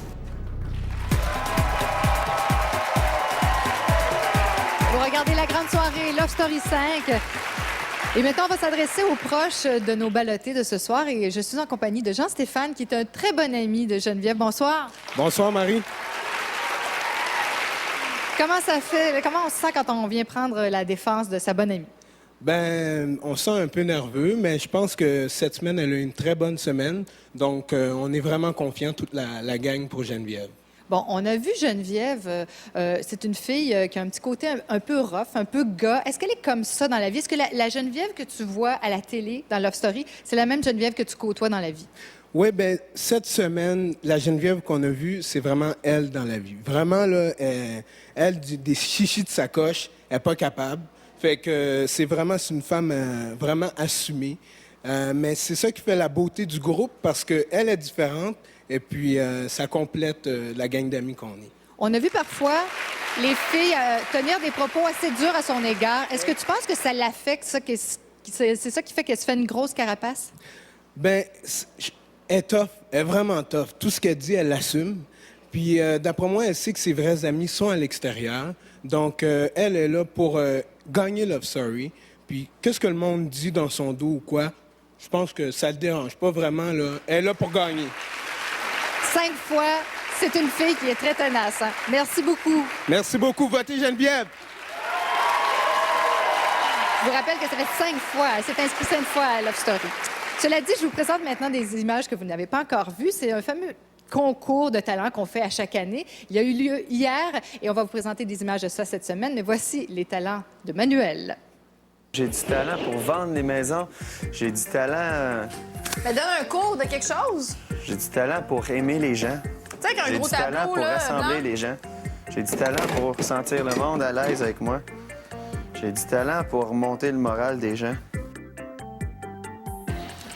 Vous regardez la grande soirée Love Story 5. Et maintenant, on va s'adresser aux proches de nos ballottés de ce soir. Et je suis en compagnie de Jean-Stéphane, qui est un très bon ami de Geneviève. Bonsoir. Bonsoir, Marie. Comment ça fait? Comment on se sent quand on vient prendre la défense de sa bonne amie? Ben, on se sent un peu nerveux, mais je pense que cette semaine, elle a eu une très bonne semaine. Donc, on est vraiment confiants, toute la gang pour Geneviève. Bon, on a vu Geneviève, c'est une fille qui a un petit côté un peu rough, un peu gars. Est-ce qu'elle est comme ça dans la vie? Est-ce que la Geneviève que tu vois à la télé, dans Love Story, c'est la même Geneviève que tu côtoies dans la vie? Oui, ben cette semaine, la Geneviève qu'on a vue, c'est vraiment elle dans la vie. Vraiment, là, elle, des chichis de sacoche, elle n'est pas capable. Fait que c'est une femme vraiment assumée. Mais c'est ça qui fait la beauté du groupe, parce qu'elle est différente, et puis ça complète la gang d'amis qu'on est. On a vu parfois les filles tenir des propos assez durs à son égard. Est-ce que tu penses que ça l'affecte, ça, c'est ça qui fait qu'elle se fait une grosse carapace? Ben, elle est tough, elle est vraiment tough. Tout ce qu'elle dit, elle l'assume. Puis d'après moi, elle sait que ses vrais amis sont à l'extérieur. Donc, elle est là pour gagner Love Story. Puis, qu'est-ce que le monde dit dans son dos ou quoi? Je pense que ça le dérange pas vraiment, là. Elle est là pour gagner. 5 fois, c'est une fille qui est très tenace. Hein? Merci beaucoup. Merci beaucoup. Votez Geneviève! Je vous rappelle que ça fait 5 fois. Elle s'est inscrite 5 fois à Love Story. Cela dit, je vous présente maintenant des images que vous n'avez pas encore vues. C'est un fameux concours de talent qu'on fait à chaque année. Il a eu lieu hier et on va vous présenter des images de ça cette semaine. Mais voici les talents de Manuel. J'ai du talent pour vendre les maisons. J'ai du talent... Mais donne un cours de quelque chose. J'ai du talent pour aimer les gens. Tu sais, avec un J'ai gros du talent tableau, pour là, rassembler blanc. les gens. J'ai du talent pour sentir le monde à l'aise avec moi. J'ai du talent pour monter le moral des gens.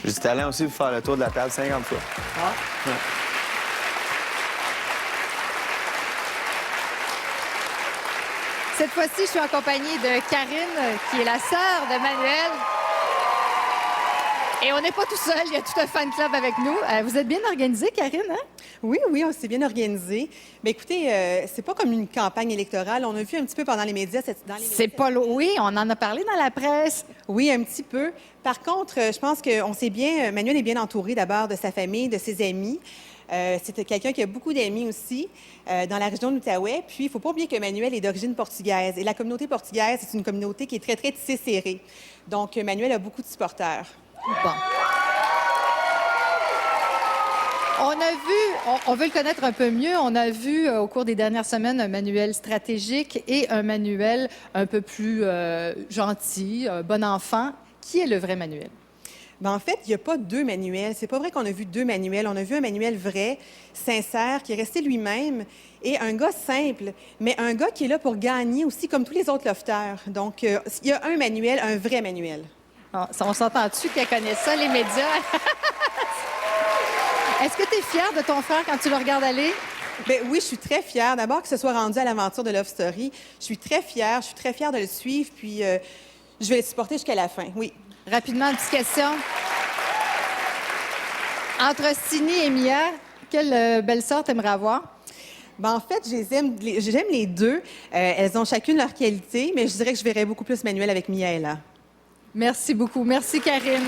J'ai du talent aussi pour faire le tour de la table 50 fois. Ouais. Cette fois-ci, je suis en compagnie de Karine, qui est la sœur de Manuel. Et on n'est pas tout seul, il y a tout un fan club avec nous. Vous êtes bien organisée, Karine, hein? Oui, on s'est bien organisé. Mais écoutez, c'est pas comme une campagne électorale. On a vu un petit peu pendant les médias. Oui, on en a parlé dans la presse. Oui, un petit peu. Par contre, je pense qu'on s'est bien... Manuel est bien entouré d'abord de sa famille, de ses amis. C'est quelqu'un qui a beaucoup d'amis aussi dans la région de l'Outaouais. Puis, il ne faut pas oublier que Manuel est d'origine portugaise. Et la communauté portugaise, c'est une communauté qui est très, très tissée serrée. Donc, Manuel a beaucoup de supporters. Bon. On veut le connaître un peu mieux. On a vu au cours des dernières semaines un manuel stratégique et un manuel un peu plus gentil, bon enfant. Qui est le vrai Manuel? Bien, en fait, il n'y a pas deux manuels. C'est pas vrai qu'on a vu deux manuels. On a vu un Manuel vrai, sincère, qui est resté lui-même, et un gars simple, mais un gars qui est là pour gagner aussi, comme tous les autres lofters. Donc, il y a un Manuel, un vrai Manuel. Ah, on s'entend-tu qu'elle connaît ça, les médias? Est-ce que tu es fière de ton frère quand tu le regardes aller? Bien, oui, je suis très fière. D'abord, que ce soit rendu à l'aventure de Love Story. Je suis très fière de le suivre, puis je vais le supporter jusqu'à la fin, oui. Rapidement, une petite question. Entre Sini et Mia, quelle belle-sœur t'aimerais avoir? Ben, en fait, j'aime les deux. Elles ont chacune leur qualité, mais je dirais que je verrais beaucoup plus Manuel avec Miaela. Merci beaucoup. Merci, Karine.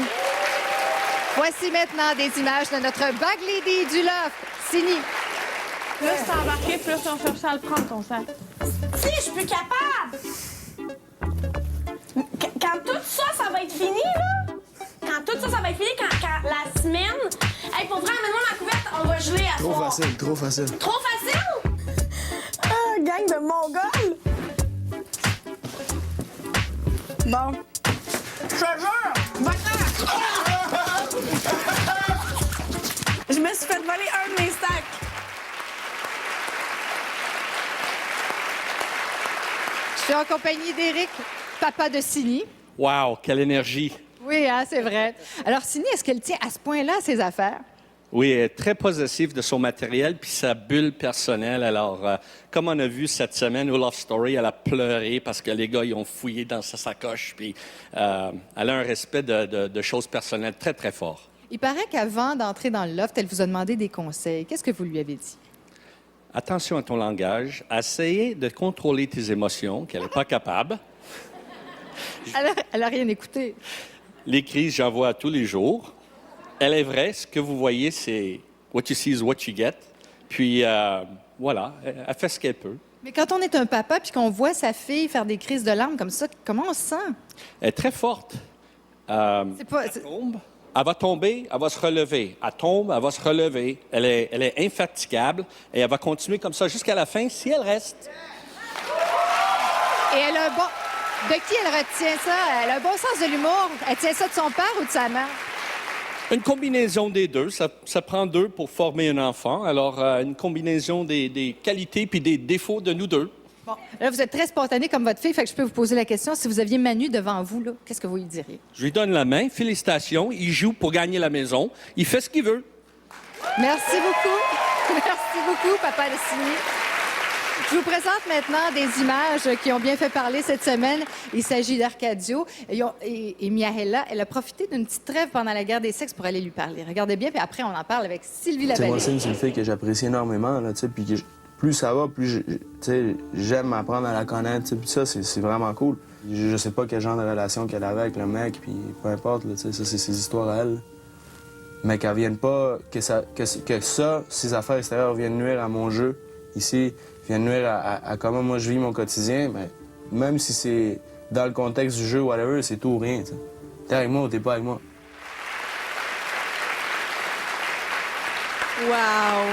Voici maintenant des images de notre Bag Lady du Loft, Sini. Plus t'es embarqué, plus on cherche à le prendre, ton sac. Si, je suis plus capable! Quand tout ça, ça va être fini, là! Quand tout ça, ça va être fini, quand la semaine... Hey, pour vrai, amène-moi ma couverte, on va geler à soir. Trop facile. Trop facile? Ah, gang de Mongols! Bon. Je te jure! Va-t'en! Je me suis fait voler un de mes sacs. Je suis en compagnie d'Éric, papa de Sini. Wow, quelle énergie! Oui, hein, c'est vrai. Alors, Sini, est-ce qu'elle tient à ce point-là à ses affaires? Oui, elle est très possessive de son matériel puis sa bulle personnelle. Alors, comme on a vu cette semaine au Love Story, elle a pleuré parce que les gars, ils ont fouillé dans sa sacoche. Puis, elle a un respect de choses personnelles très, très fort. Il paraît qu'avant d'entrer dans le loft, elle vous a demandé des conseils. Qu'est-ce que vous lui avez dit? Attention à ton langage. Essayez de contrôler tes émotions, qu'elle n'est pas capable. Elle n'a rien écouté. Les crises, j'en vois tous les jours. Elle est vraie. Ce que vous voyez, c'est what you see is what you get. Puis, voilà, elle fait ce qu'elle peut. Mais quand on est un papa puis qu'on voit sa fille faire des crises de larmes comme ça, comment on se sent? Elle est très forte. Elle tombe. Elle va tomber, elle va se relever. Elle tombe, elle va se relever. Elle est infatigable et elle va continuer comme ça jusqu'à la fin si elle reste. Et elle a un bon... De qui elle retient ça? Elle a un bon sens de l'humour. Elle tient ça de son père ou de sa mère? Une combinaison des deux. Ça prend deux pour former un enfant. Alors, une combinaison des qualités puis des défauts de nous deux. Bon, là, vous êtes très spontané comme votre fille, fait que je peux vous poser la question. Si vous aviez Manu devant vous, là, qu'est-ce que vous lui diriez? Je lui donne la main. Félicitations. Il joue pour gagner la maison. Il fait ce qu'il veut. Merci beaucoup. Merci beaucoup, papa de Sini. Je vous présente maintenant des images qui ont bien fait parler cette semaine. Il s'agit d'Arcadio et Miaela. Elle a profité d'une petite trêve pendant la guerre des sexes pour aller lui parler. Regardez bien, puis après, on en parle avec Sylvie Lavallée. Moi, c'est une fille que j'apprécie énormément, là, puis plus ça va, plus j'aime apprendre à la connaître, puis ça, c'est vraiment cool. Je sais pas quel genre de relation qu'elle avait avec le mec, puis peu importe, là, ça, c'est ses histoires à elle. Mais qu'elle vienne pas, que ces affaires extérieures viennent nuire à mon jeu ici, viennent nuire à comment moi je vis mon quotidien, ben, même si c'est dans le contexte du jeu, whatever, c'est tout ou rien. T'sais. T'es avec moi ou t'es pas avec moi. Wow!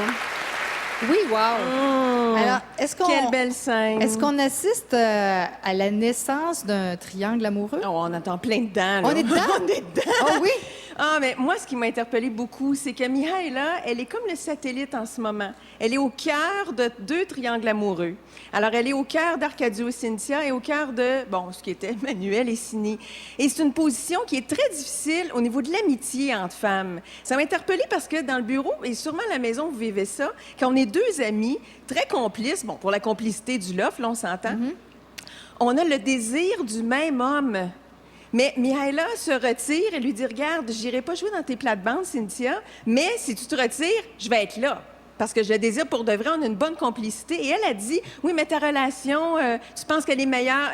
Oui, wow! Alors, quelle belle scène! Est-ce qu'on assiste à la naissance d'un triangle amoureux? Oh, on attend plein dedans, là. On est dedans? On est dedans! Oh oui? Ah, mais moi, ce qui m'a interpellée beaucoup, c'est que Mihaela, elle est comme le satellite en ce moment. Elle est au cœur de deux triangles amoureux. Alors, elle est au cœur d'Arcadio et Cynthia et au cœur de, ce qui était Manuel et Sini. Et c'est une position qui est très difficile au niveau de l'amitié entre femmes. Ça m'a interpellée parce que dans le bureau, et sûrement à la maison, vous vivez ça, quand on est deux amis très complices, pour la complicité du loft, là, on s'entend, on a le désir du même homme. Mais Mihaela se retire et lui dit, regarde, j'irai pas jouer dans tes plates-bandes, Cynthia, mais si tu te retires, je vais être là. Parce que je le désire pour de vrai, on a une bonne complicité. Et elle a dit, oui, mais ta relation, tu penses qu'elle est meilleure,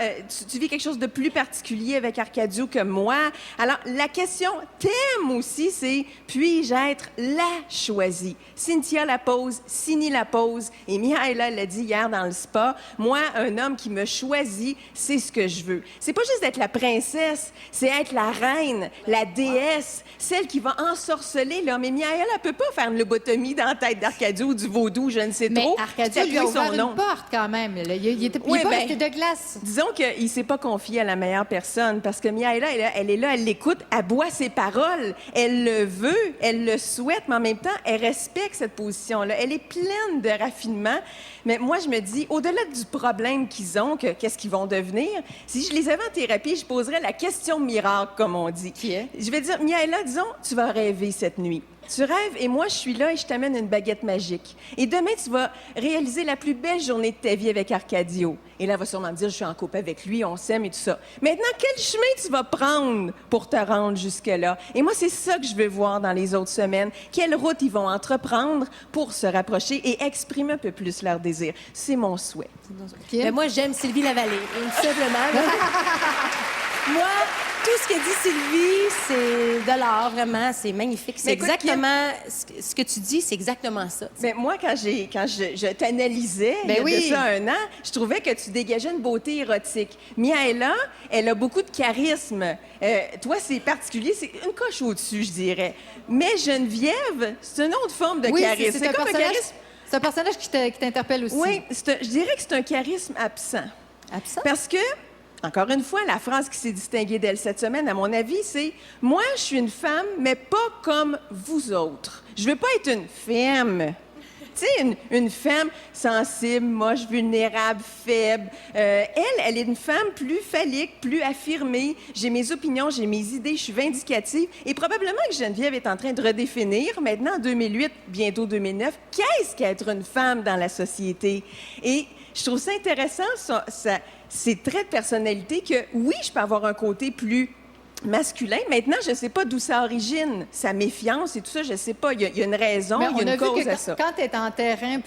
tu vis quelque chose de plus particulier avec Arcadio que moi. Alors, la question thème aussi, c'est, puis-je être la choisie? Cynthia la pose, Sini la pose, et Mihaela l'a dit hier dans le spa, moi, un homme qui me choisit, c'est ce que je veux. C'est pas juste être la princesse, c'est être la reine, la déesse, celle qui va ensorceler l'homme. Et Mihaela peut pas faire une lobotomie dans la tête d'Arcadio ou du vaudou, je ne sais trop. Mais Arcadio lui a ouvert une porte quand même. Là. Il était pas resté de glace. Disons qu'il ne s'est pas confié à la meilleure personne parce que Mihaela, elle est là, elle l'écoute, elle boit ses paroles, elle le veut, elle le souhaite, mais en même temps, elle respecte cette position-là. Elle est pleine de raffinement. Mais moi, je me dis, au-delà du problème qu'ils ont, qu'est-ce qu'ils vont devenir, si je les avais en thérapie, je poserais la question miracle, comme on dit. Qui est? Je vais dire, Mihaela, disons, tu vas rêver cette nuit. Tu rêves et moi, je suis là et je t'amène une baguette magique. Et demain, tu vas réaliser la plus belle journée de ta vie avec Arcadio. Et là, elle va sûrement me dire, je suis en couple avec lui, on s'aime et tout ça. Maintenant, quel chemin tu vas prendre pour te rendre jusque-là? Et moi, c'est ça que je veux voir dans les autres semaines. Quelle route ils vont entreprendre pour se rapprocher et exprimer un peu plus leur désir. C'est mon souhait. Mais moi, j'aime Sylvie Lavallée, tout simplement. Moi, tout ce que dit Sylvie, c'est de l'art, vraiment. C'est magnifique. C'est exactement... Ce que tu dis, c'est exactement ça. Mais moi, quand je t'analysais il y a de ça un an, je trouvais que tu dégageais une beauté érotique. Mihaela, elle a beaucoup de charisme. Toi, c'est particulier. C'est une coche au-dessus, je dirais. Mais Geneviève, c'est une autre forme de charisme. C'est comme un charisme... C'est un personnage qui t'interpelle aussi. Oui, je dirais que c'est un charisme absent. Absent? Parce que... Encore une fois, la phrase qui s'est distinguée d'elle cette semaine, à mon avis, c'est « Moi, je suis une femme, mais pas comme vous autres. Je veux pas être une femme. » Tu sais, une femme sensible, moche, vulnérable, faible. Elle est une femme plus phallique, plus affirmée. J'ai mes opinions, j'ai mes idées, je suis vindicative. Et probablement que Geneviève est en train de redéfinir, maintenant en 2008, bientôt 2009, qu'est-ce qu'être une femme dans la société? Et je trouve ça intéressant, ces traits de personnalité que, oui, je peux avoir un côté plus masculin. Maintenant, je ne sais pas d'où ça origine, sa méfiance et tout ça, je ne sais pas. Il y a une raison, il y a une cause à ça. Quand elle est en terrain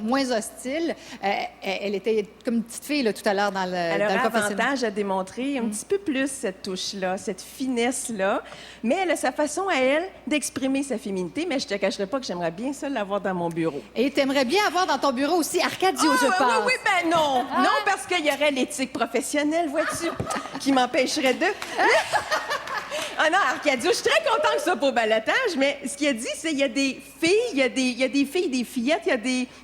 moins hostile, elle était comme une petite fille là, tout à l'heure dans le Elle dans a le confessionnal. avantage à démontrer un petit peu plus cette touche-là, cette finesse-là, mais elle a sa façon à elle d'exprimer sa féminité, mais je ne te cacherai pas que j'aimerais bien ça l'avoir dans mon bureau. Et tu aimerais bien avoir dans ton bureau aussi Arcadio, je pense. Oui, ben non. Non, parce qu'il y aurait l'éthique professionnelle, vois-tu, qui m'empêcherait de... Ah non, Arcadio, je suis très contente que ça soit pour balotage, mais ce qu'il a dit, c'est qu'il y a des filles, il y a des filles, des fillettes, il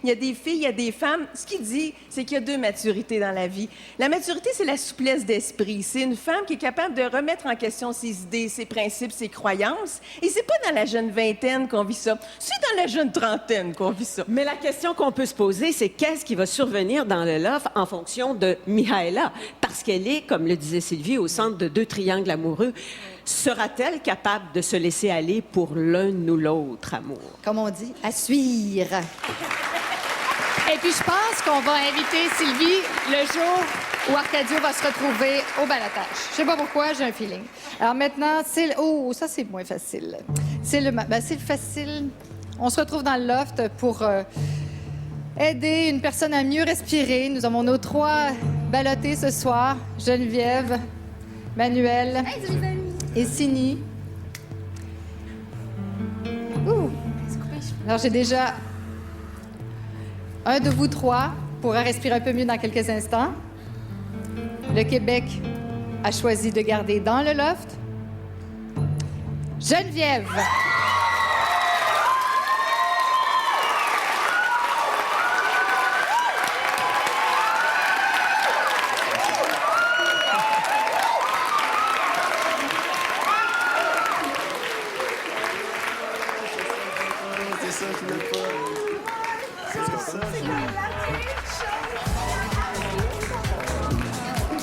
y a des filles, il y a des femmes. Ce qu'il dit, c'est qu'il y a deux maturités dans la vie. La maturité, c'est la souplesse d'esprit. C'est une femme qui est capable de remettre en question ses idées, ses principes, ses croyances. Et c'est pas dans la jeune vingtaine qu'on vit ça. C'est dans la jeune trentaine qu'on vit ça. Mais la question qu'on peut se poser, c'est qu'est-ce qui va survenir dans le love en fonction de Mihaela? Parce qu'elle est, comme le disait Sylvie, au centre de deux triangles amoureux. Sera-t-elle capable de se laisser aller pour l'un ou l'autre amour? Comme on dit, à suivre. Et puis, je pense qu'on va inviter Sylvie le jour où Arcadio va se retrouver au balotage. Je sais pas pourquoi, j'ai un feeling. Alors maintenant, oh, ça, c'est moins facile. C'est le facile. On se retrouve dans le loft pour aider une personne à mieux respirer. Nous avons nos 3 ballottés ce soir. Geneviève, Manuel et Sini. Alors, j'ai déjà un de vous 3 pourra respirer un peu mieux dans quelques instants. Le Québec a choisi de garder dans le loft Geneviève.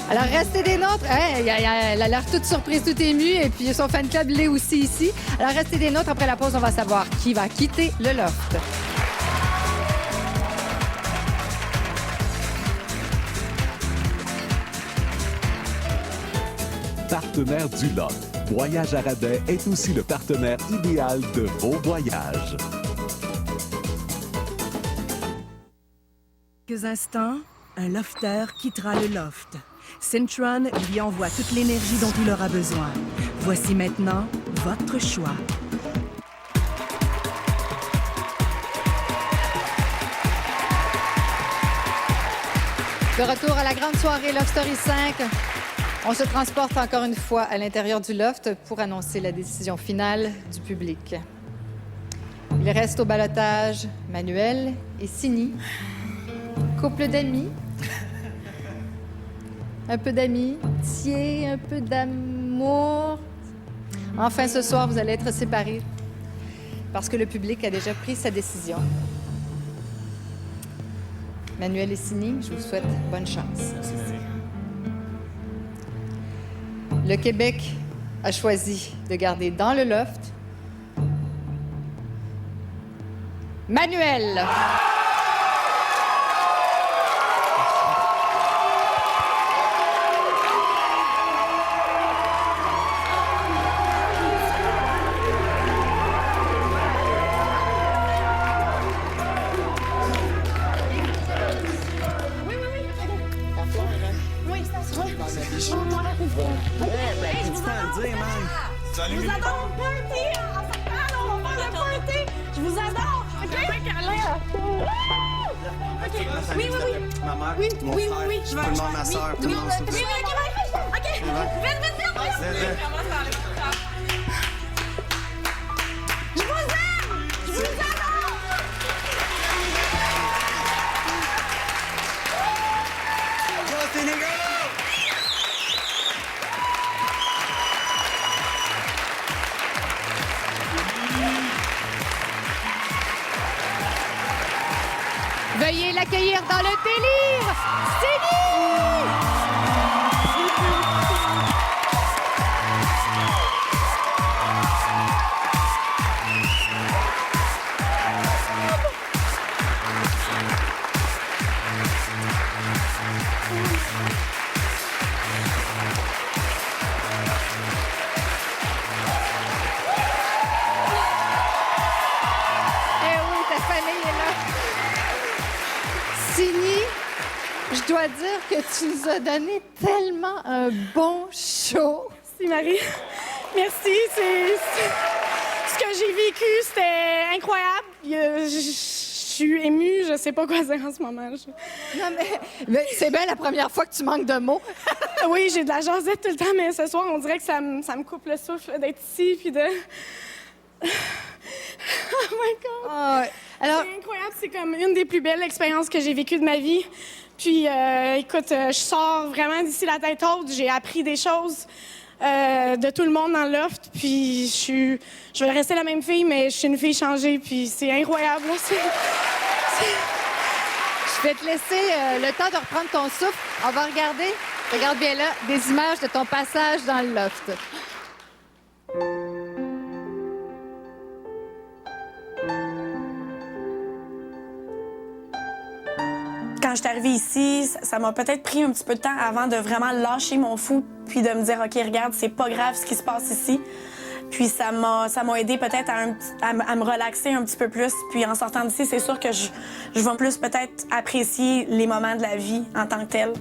Alors, restez des nôtres. Elle a l'air toute surprise, toute émue, et puis son fan club l'est aussi ici. Alors, restez des nôtres. Après la pause, on va savoir qui va quitter le loft. partenaire du Loft. Voyage à rabais est aussi le partenaire idéal de vos voyages. Quelques instants, un lofter quittera le loft. Cintron lui envoie toute l'énergie dont il aura besoin. Voici maintenant votre choix. De retour à la grande soirée Love Story 5. On se transporte encore une fois à l'intérieur du loft pour annoncer la décision finale du public. Il reste au ballottage Manuel et Sini. Couple d'amis. Un peu d'amitié, un peu d'amour. Enfin, ce soir, vous allez être séparés parce que le public a déjà pris sa décision. Manuel et Sini, je vous souhaite bonne chance. Le Québec a choisi de garder dans le loft Manuel. Je vous adore, party! En septembre, on va faire le party! Je vous adore! OK? OK. Oui. Ma mère, Oui, mon oui, frère, oui, je vais... tout le monde, ma soeur, tout le monde. Oui, OK. Vite. Je vous aime! Je vous adore! Veuillez l'accueillir dans le délire, Eh oui, ta famille est là. Sini, je dois dire que tu nous as donné tellement un bon show. Merci, Marie. Merci. Ce que j'ai vécu, c'était incroyable. Je suis émue. Je sais pas quoi dire en ce moment. Non, mais c'est bien la première fois que tu manques de mots. Oui, j'ai de la jasette tout le temps, mais ce soir, on dirait que ça me coupe le souffle d'être ici, puis de... Oh my God! Alors... C'est incroyable, c'est comme une des plus belles expériences que j'ai vécues de ma vie. Puis, écoute, je sors vraiment d'ici la tête haute. J'ai appris des choses de tout le monde dans le loft. Puis, je vais rester la même fille, mais je suis une fille changée. Puis, c'est incroyable. Là. Je vais te laisser le temps de reprendre ton souffle. On va regarder, regarde bien là, des images de ton passage dans le loft. Quand je suis arrivée ici, ça m'a peut-être pris un petit peu de temps avant de vraiment lâcher mon fou puis de me dire, OK, regarde, c'est pas grave ce qui se passe ici. Puis ça m'a aidé peut-être à me relaxer un petit peu plus. Puis en sortant d'ici, c'est sûr que je vais plus peut-être apprécier les moments de la vie en tant que tels.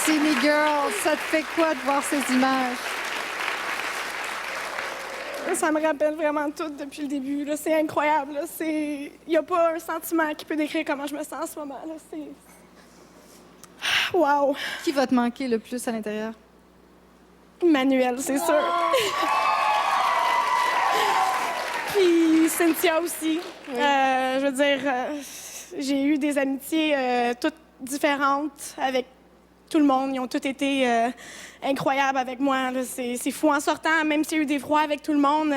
Sini Girl, ça te fait quoi de voir ces images? Ça me rappelle vraiment tout depuis le début. Là. C'est incroyable. Il n'y a pas un sentiment qui peut décrire comment je me sens en ce moment. Là. Wow! Qui va te manquer le plus à l'intérieur? Manuel, c'est sûr. Puis Cynthia aussi. Je veux dire, j'ai eu des amitiés toutes différente avec tout le monde. Ils ont tous été incroyables avec moi. Là. C'est fou. En sortant, même s'il y a eu des froids avec tout le monde,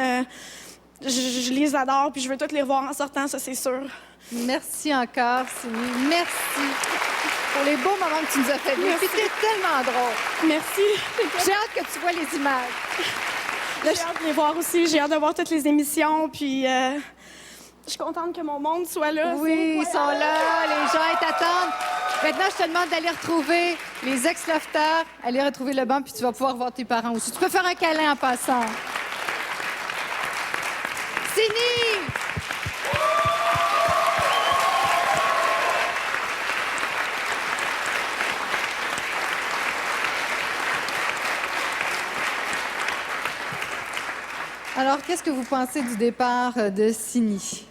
je les adore puis je veux tous les revoir en sortant, ça, c'est sûr. Merci encore, Cindy. Merci pour les beaux moments que tu nous as fait vivre. Puis c'était tellement drôle. Merci. J'ai hâte que tu vois les images. J'ai hâte de les voir aussi. J'ai hâte de voir toutes les émissions. Puis je suis contente que mon monde soit là. Oui, ils sont là. Les gens, ils t'attendent. Maintenant, je te demande d'aller retrouver les ex-lofters, aller retrouver le banc, puis tu vas pouvoir voir tes parents aussi. Tu peux faire un câlin en passant. Cindy! Alors, qu'est-ce que vous pensez du départ de Cindy?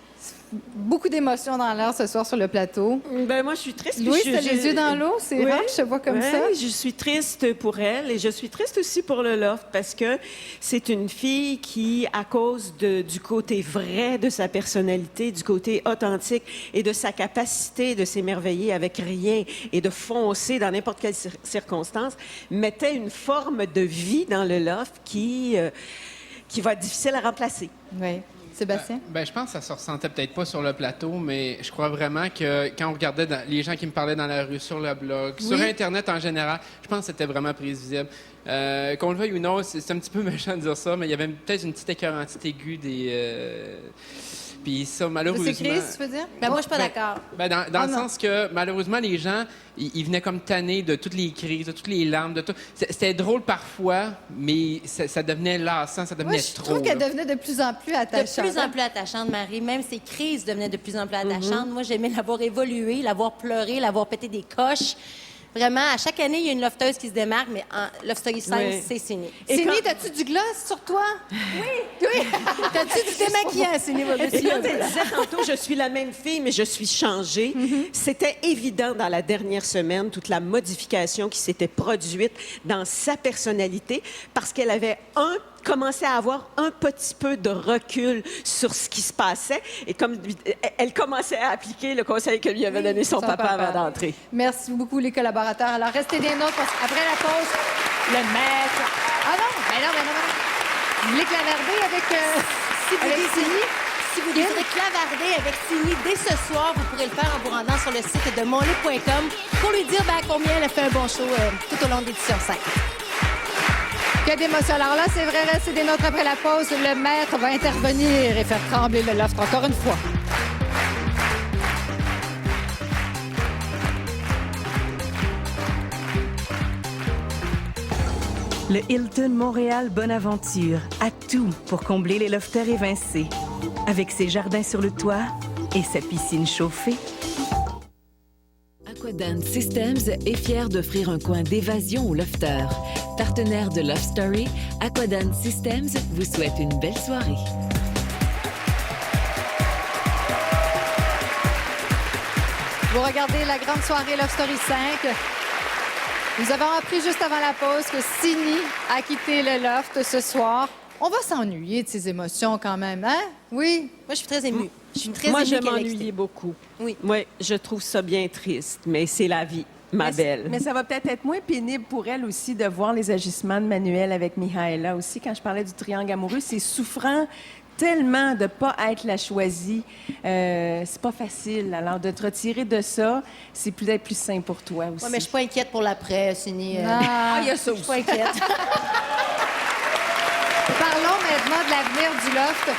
Beaucoup d'émotions dans l'air ce soir sur le plateau. Ben moi, je suis triste. Louis, t'as les yeux dans l'eau? C'est rare que je te vois comme ça. Oui, je suis triste pour elle et je suis triste aussi pour le loft parce que c'est une fille qui, à cause du côté vrai de sa personnalité, du côté authentique et de sa capacité de s'émerveiller avec rien et de foncer dans n'importe quelle circonstance, mettait une forme de vie dans le loft qui va être difficile à remplacer. Oui. Sébastien? Je pense que ça se ressentait peut-être pas sur le plateau, mais je crois vraiment que quand on regardait les gens qui me parlaient dans la rue, sur le blog, sur Internet en général, je pense que c'était vraiment prévisible. Qu'on le veuille ou non, c'est un petit peu méchant de dire ça, mais il y avait peut-être une petite écœurantite aiguë des... Puis ça, malheureusement... C'est Chris, tu veux dire? Ben, moi, je suis pas d'accord. Dans le sens que, malheureusement, les gens, ils venaient comme tannés de toutes les crises, de toutes les larmes, de tout. C'était drôle parfois, mais ça devenait lassant, ça devenait trop. Je trouve qu'elle devenait de plus en plus attachante. De plus en plus attachante, Marie. Même ses crises devenaient de plus en plus attachantes. Moi, j'aimais l'avoir évolué, l'avoir pleuré, l'avoir pété des coches. Vraiment, à chaque année, il y a une lofteuse qui se démarque, mais en Love Story 5, c'est Cindy. Cindy, t'as-tu du gloss sur toi? Oui. T'as-tu du démaquillant, Cindy? Et quand elle disait tantôt, je suis la même fille, mais je suis changée, c'était évident dans la dernière semaine, toute la modification qui s'était produite dans sa personnalité, parce qu'elle avait commençait à avoir un petit peu de recul sur ce qui se passait et comme elle commençait à appliquer le conseil que lui avait donné son papa avant d'entrer. Merci beaucoup, les collaborateurs. Alors, restez des notes parce qu'après la pause, le maître... Ah non, non. Vous voulez clavarder avec Cindy? Si vous désirez clavarder avec Cindy dès ce soir, vous pourrez le faire en vous rendant sur le site de monlé.com pour lui dire à combien elle a fait un bon show tout au long de l'édition 5. Que d'émotion. Alors là, c'est vrai, restez des notes après la pause. Le maître va intervenir et faire trembler le loft encore une fois. Le Hilton Montréal Bonaventure a tout pour combler les lofters évincés. Avec ses jardins sur le toit et sa piscine chauffée. Aquadance Systems est fier d'offrir un coin d'évasion aux lofters. Partenaire de Love Story, Aquadance Systems vous souhaite une belle soirée. Vous regardez la grande soirée Love Story 5. Nous avons appris juste avant la pause que Cindy a quitté le loft ce soir. On va s'ennuyer de ses émotions quand même, hein? Oui? Moi, je suis très émue. Moi, je m'ennuyais beaucoup. Oui, je trouve ça bien triste, mais c'est la vie, ma belle. Mais ça va peut-être être moins pénible pour elle aussi de voir les agissements de Manuel avec Mihaela aussi. Quand je parlais du triangle amoureux, c'est souffrant tellement de ne pas être la choisie. C'est pas facile. Alors, de te retirer de ça, c'est peut-être plus simple pour toi aussi. Oui, mais je suis pas inquiète pour l'après, Cindy. Il y a ça aussi. Je suis pas inquiète. Parlons maintenant de l'avenir du loft.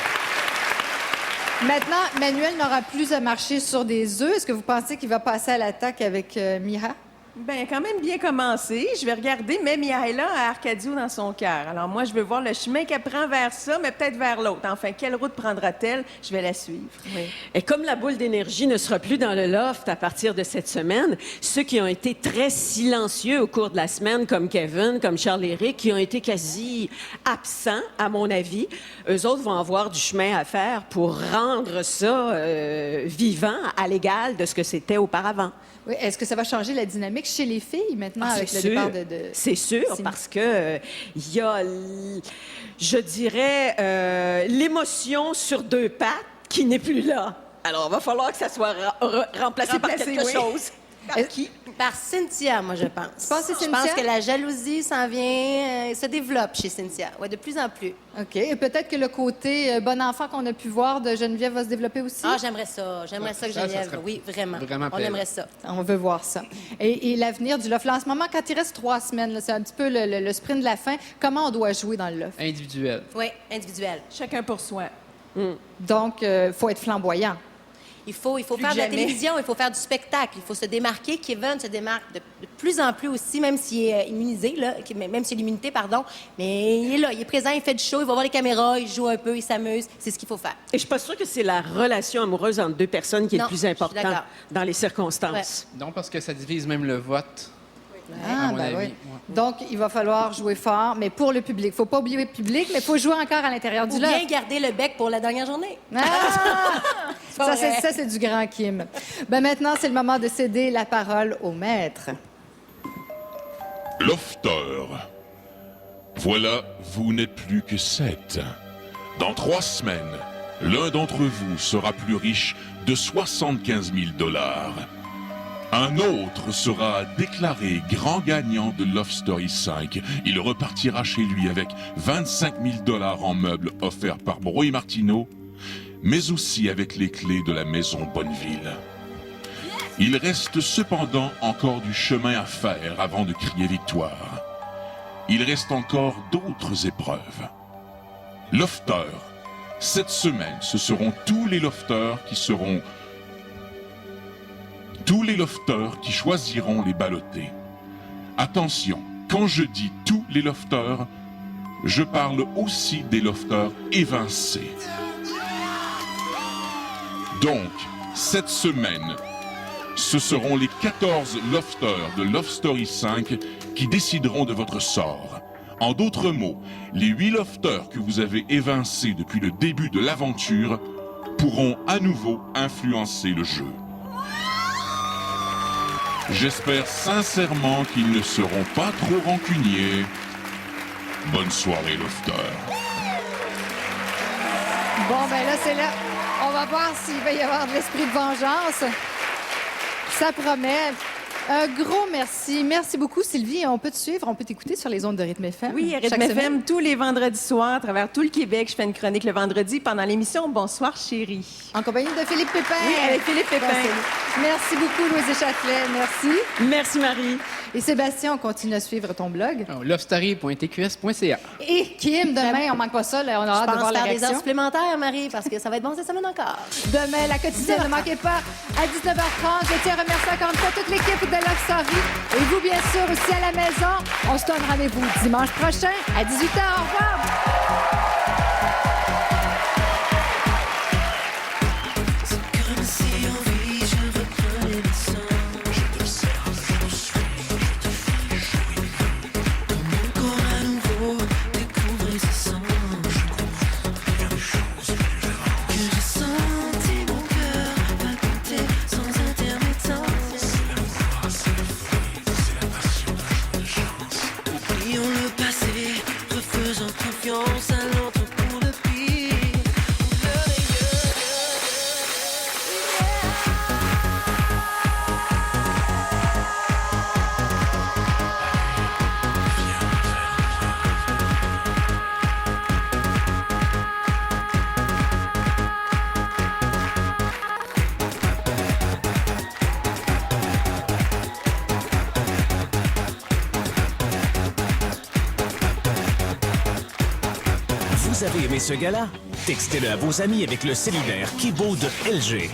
Maintenant, Manuel n'aura plus à marcher sur des œufs. Est-ce que vous pensez qu'il va passer à l'attaque avec Miha? Bien, quand même bien commencé. Je vais regarder, mais Mihaela a Arcadio dans son cœur. Alors moi, je veux voir le chemin qu'elle prend vers ça, mais peut-être vers l'autre. Enfin, quelle route prendra-t-elle? Je vais la suivre. Oui. Et comme la boule d'énergie ne sera plus dans le loft à partir de cette semaine, ceux qui ont été très silencieux au cours de la semaine, comme Kevin, comme Charles-Éric, qui ont été quasi absents, à mon avis, eux autres vont avoir du chemin à faire pour rendre ça vivant à l'égal de ce que c'était auparavant. Oui, est-ce que ça va changer la dynamique chez les filles maintenant avec le départ de... C'est sûr, parce que il y a, je dirais, l'émotion sur deux pattes qui n'est plus là. Alors, il va falloir que ça soit remplacé par quelque chose. Par qui? Par Cynthia, moi, je pense. Tu penses que c'est Je pense Cynthia? que la jalousie s'en vient, se développe chez Cynthia. Ouais, de plus en plus. OK. Et peut-être que le côté bon enfant qu'on a pu voir de Geneviève va se développer aussi? Ah, j'aimerais ça. J'aimerais ça que ça Geneviève. serait Oui, vraiment. vraiment On plaisant. aimerait ça. On veut voir ça. Et l'avenir du loft, là, en ce moment, quand il reste 3 semaines, là, c'est un petit peu le sprint de la fin, comment on doit jouer dans le loft? Individuel. Oui, individuel. Chacun pour soi. Donc, il faut être flamboyant. Il faut Plus faire que de la jamais. télévision, il faut faire du spectacle, il faut se démarquer. Kevin se démarque de plus en plus aussi, même s'il est immunisé, là, même s'il a l'immunité, pardon. Mais il est là, il est présent, il fait du show, il va voir les caméras, il joue un peu, il s'amuse. C'est ce qu'il faut faire. Et je suis pas sûre que c'est la relation amoureuse entre deux personnes qui est Non, le plus je suis important d'accord. dans les circonstances. Non, parce que ça divise même le vote. Ah, à mon ben avis. oui. Ouais. Donc, il va falloir jouer fort, mais pour le public. Il ne faut pas oublier le public, mais il faut jouer encore à l'intérieur du Ou loft. bien garder le bec pour la dernière journée. Ah! pas vrai. Ça, c'est du grand Kim. Ben maintenant, c'est le moment de céder la parole au maître. Lofter. Voilà, vous n'êtes plus que 7. Dans 3 semaines, l'un d'entre vous sera plus riche de 75 000 $. Un autre sera déclaré grand gagnant de Love Story 5. Il repartira chez lui avec 25 000 $ en meubles offerts par Bro et Martineau, mais aussi avec les clés de la maison Bonneville. Il reste cependant encore du chemin à faire avant de crier victoire. Il reste encore d'autres épreuves. Lofter. Cette semaine, ce seront tous les lofters qui choisiront les ballottés. Attention, quand je dis tous les lofters, je parle aussi des lofters évincés. Donc, cette semaine, ce seront les 14 lofters de Love Story 5 qui décideront de votre sort. En d'autres mots, les 8 lofters que vous avez évincés depuis le début de l'aventure pourront à nouveau influencer le jeu. J'espère sincèrement qu'ils ne seront pas trop rancuniers. Bonne soirée, lofter. Bon, ben là, c'est là. On va voir s'il va y avoir de l'esprit de vengeance. Ça promet. Un gros merci. Merci beaucoup, Sylvie. On peut te suivre, on peut t'écouter sur les ondes de Rythme FM. Oui, à chaque Rythme semaine. FM, tous les vendredis soirs, à travers tout le Québec. Je fais une chronique le vendredi pendant l'émission Bonsoir, chérie. En compagnie de Philippe Pépin. Oui, avec Philippe Pépin. Merci beaucoup, Louise Châtelet. Merci. Merci, Marie. Et Sébastien, on continue à suivre ton blog. Oh, lovestory.tqs.ca. Et Kim, demain, on manque pas ça. Là, on a Je hâte de pense voir la faire des heures réaction. supplémentaires, Marie, parce que ça va être bon cette semaine encore. Demain, la quotidienne, ne manquez pas, à 19h30. Je tiens à remercier encore une fois toute l'équipe de Love Story. Et vous, bien sûr, aussi à la maison. On se donne rendez-vous dimanche prochain à 18h. Au revoir. Oublions le passé, refaisons confiance à l'autre pour le pire, pour le meilleur. Vous avez aimé ce gala? Textez-le à vos amis avec le cellulaire Kibo de LG.